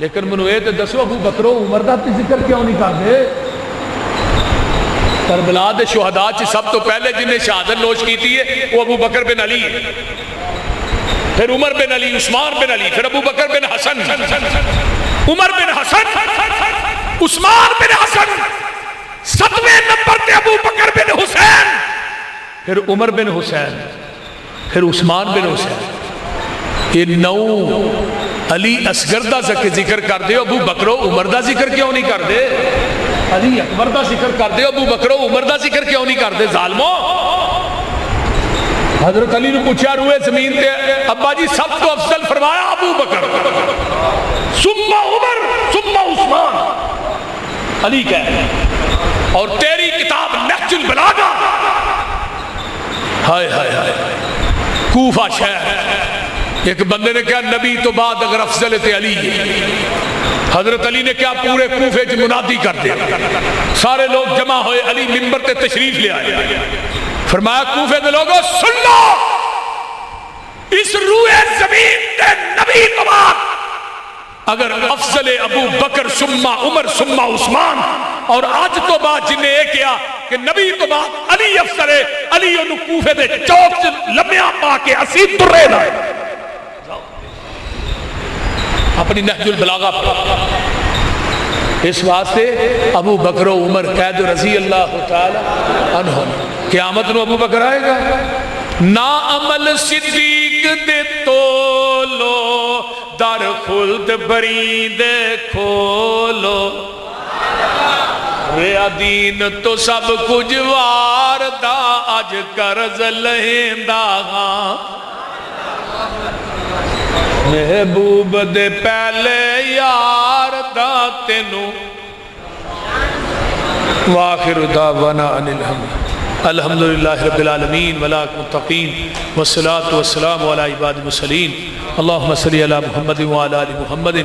لیکن منو اے تے دسو ابو بکر و عمر دا ذکر کیوں نہیں کر دے؟ کربلا دے شہداء چ سب تو پہلے جن نے شہادت نوش کی تھی ہے وہ ابو بکر بن علی ہے, پھر عمر بن علی, عثمان بن علی, پھر ابو بکر بن حسن, عمر بن حسن, عثمان بن حسن, 7ویں نمبر تے ابو بکر بن حسین, پھر عمر بن حسین, پھر عثمان بن حسین. یہ 9 علی اصغر دا ذکر کر دے, ابو بکر و عمر دا ذکر کیوں نہیں کر دے؟ علی اکبر دا ذکر کر دے, ابو بکر و عمر دا ذکر کیوں نہیں کر دے؟ ظالمو حضرت علی نے پوچھا روئے زمین تے ابا جی سب تو افضل فرمایا ابو بکر ثم عمر ثم عثمان. علی کہہ, اور تیری کتاب نہج البلاغہ, ہائے ہائے ہائے, کوفہ شہر, ایک بندے نے کہا نبی تو بعد اگر افضل تے علی ہے. حضرت علی نے کیا پورے کوفے جو منادی کر دیا, سارے لوگ جمع ہوئے, علی منبر تے تشریف لے آئے. فرمایا کوفے دے لوگوں سن لو, اس روئے زمین تے نبی تو بعد اگر افضل ابو بکر ثم عمر ثم عثمان, اور آج تو بعد جن نے یہ کیا کہ نبی تو بعد علی افضل ہے, علی انہوں کوفے دے چوک لمحہ پا کے اسی ترے لائے. اپنی نہج البلاغہ پر اس واسطے ابو بکر و عمر قید رضی اللہ تعالی عنہ, قیامت نو ابو بکر آئے گا. نا عمل صدیق دے تولو, در خلد برید کھولو, ریا دین تو سب کچھ وار دا, اج قرض لہندا ہاں. محبوب دے پہلے یار دا تینو, وآخر دعوانا ان الحمدللہ رب العالمین والمتقین والصلاة والسلام علی عباد المرسلین. اللہم صلی علی محمد وعلی آل محمد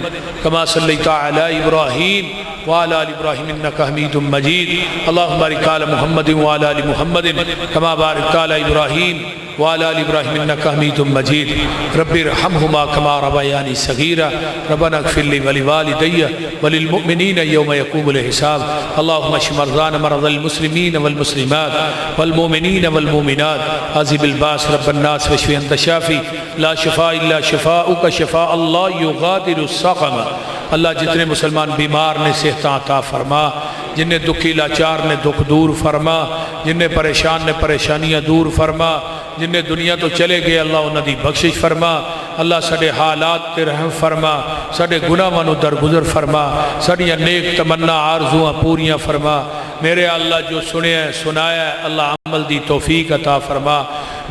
کما صلیت علی ابراہیم وعلی آل ابراہیم انکا حمید مجید. اللہم بارک علی محمد وعلی آل محمد کما بارکت علی ابراہیم وعلى آل إبراهيم إنك حميد مجيد. رب ارحمهما كما ربياني صغيرا. ربنا اغفر لي ولوالدي وللمؤمنين يوم يقوم الحساب. اللهم اشف مرضانا مرضى المسلمين والمسلمات والمؤمنين والمؤمنات. عذب الباس رب الناس واشف أنت الشافي لا شفاء إلا شفاؤك شفاء الله يغادر السقم. اللہ جتنے مسلمان بیمار نے صحت عطا فرما, جنہیں دکھی لاچار نے دکھ دور فرما, جنہیں پریشان نے پریشانیاں دور فرما, جنہیں دنیا تو چلے گئے اللہ انہاں دی بخشش فرما. اللہ ساڈے حالات تے رحم فرما, ساڈے گناہاں نو درگزر فرما, ساڈیاں نیک تمنا آرزواں پوریاں فرما. میرے اللہ جو سنیا ہے سنایا ہے اللہ عمل دی توفیق عطا فرما.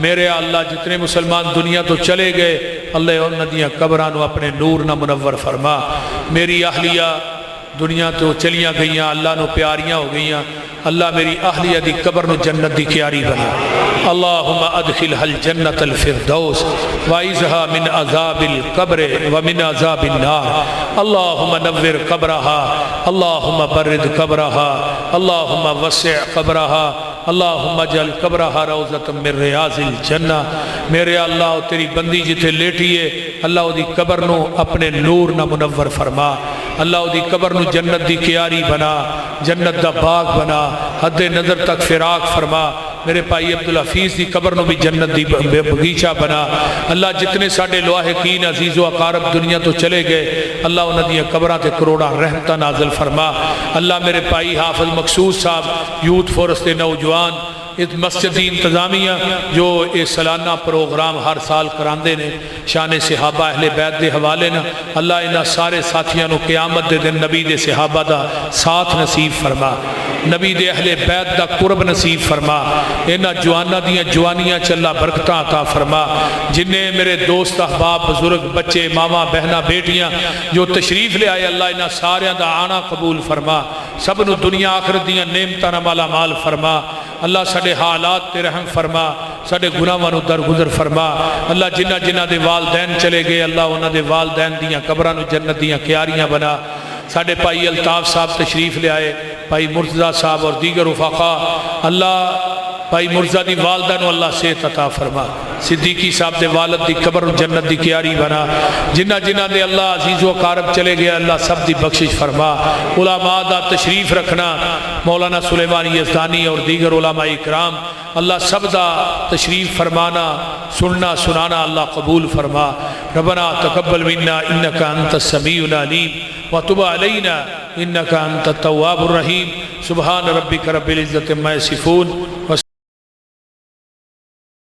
میرے اللہ جتنے مسلمان دنیا تو چلے گئے اللہ انہاں دیاں قبراں نو اپنے نور نہ منور فرما. میری اہلیہ دنیا تو چلیاں گئیاں اللہ نو پیاریاں ہو گئیاں, اللہ میری اہلیہ دی قبر نو جنت دی کیاری بنا. اللہم ادخلها الجنت الفردوس وعیزها من عذاب القبر ومن عذاب النار. اللہم نور قبرها, اللہم برد قبرها, اللہم وسع قبرها, اللہم اجعل قبرها روضۃ من ریاض الجنہ. میرے اللہ تیری بندی جتھے لیٹی ہے اللہ دی قبر نو اپنے نور نہ منور فرما. اللہ دی قبر نو جنت دی کیاری بنا, جنت دا باغ بنا, حد نظر تک فراق فرما. میرے بھائی عبدالحفیظ دی قبر نو بھی جنت دی بغیچہ بنا. اللہ جتنے ساڑھے لواحقین عزیز و اقارب دنیا تو چلے گئے اللہ انہاں دی قبراں تے کروڑا رحمتہ نازل فرما. اللہ میرے بھائی حافظ مقصود صاحب یوتھ فورس دے نوجوان اس مسجد انتظامیہ جو یہ سالانہ پروگرام ہر سال کراندے نے شان صحابہ اہل بیت دے حوالے نا, اللہ انہاں سارے ساتھیاں نو قیامت دے دن نبی دے صحابہ دا ساتھ نصیب فرما. نبی دے اہل بیت دا قرب نصیب فرما، انہاں جواناں دیاں جوانیاں چلا برکتاں عطا فرما، جنہیں میرے دوست احباب بزرگ بچے ماما بہنا بیٹیاں جو تشریف لے آئے اللہ انہاں ساریاں دا آنا قبول فرما، سب نو دنیا آخرت دیاں نعمتاں نال مالا مال فرما، اللہ ساڈے حالات تے رحم فرما، ساڈے گناہاں نو درگزر فرما، اللہ جنہ جنہ دے والدین چلے گئے اللہ انہاں دے والدین دیاں قبراں نو جنت دیاں کیاریاں بنا، ساڈے بھائی الطاف صاحب تشریف لے آئے، بھائی مرتضیٰ صاحب اور دیگر رفقا، اللہ بھائی مرزا دی والدہ نو اللہ صحت عطا فرما، صدیقی صاحب دے والد دی قبر جنت دی کیاری بنا، جنہ جنہ دے اللہ عزیز و قارب چلے گئے اللہ سب دی بخشش فرما، علماء دا تشریف رکھنا، مولانا سلیمانی یزدانی اور دیگر علماء اکرام اللہ سب دا تشریف فرمانا سننا سنانا اللہ قبول فرما، ربنا تقبل منا انکا انت السمیع العلیم وتب علینا انکا انت التواب الرحیم، سبحان ربک رب العزت عما یصفون۔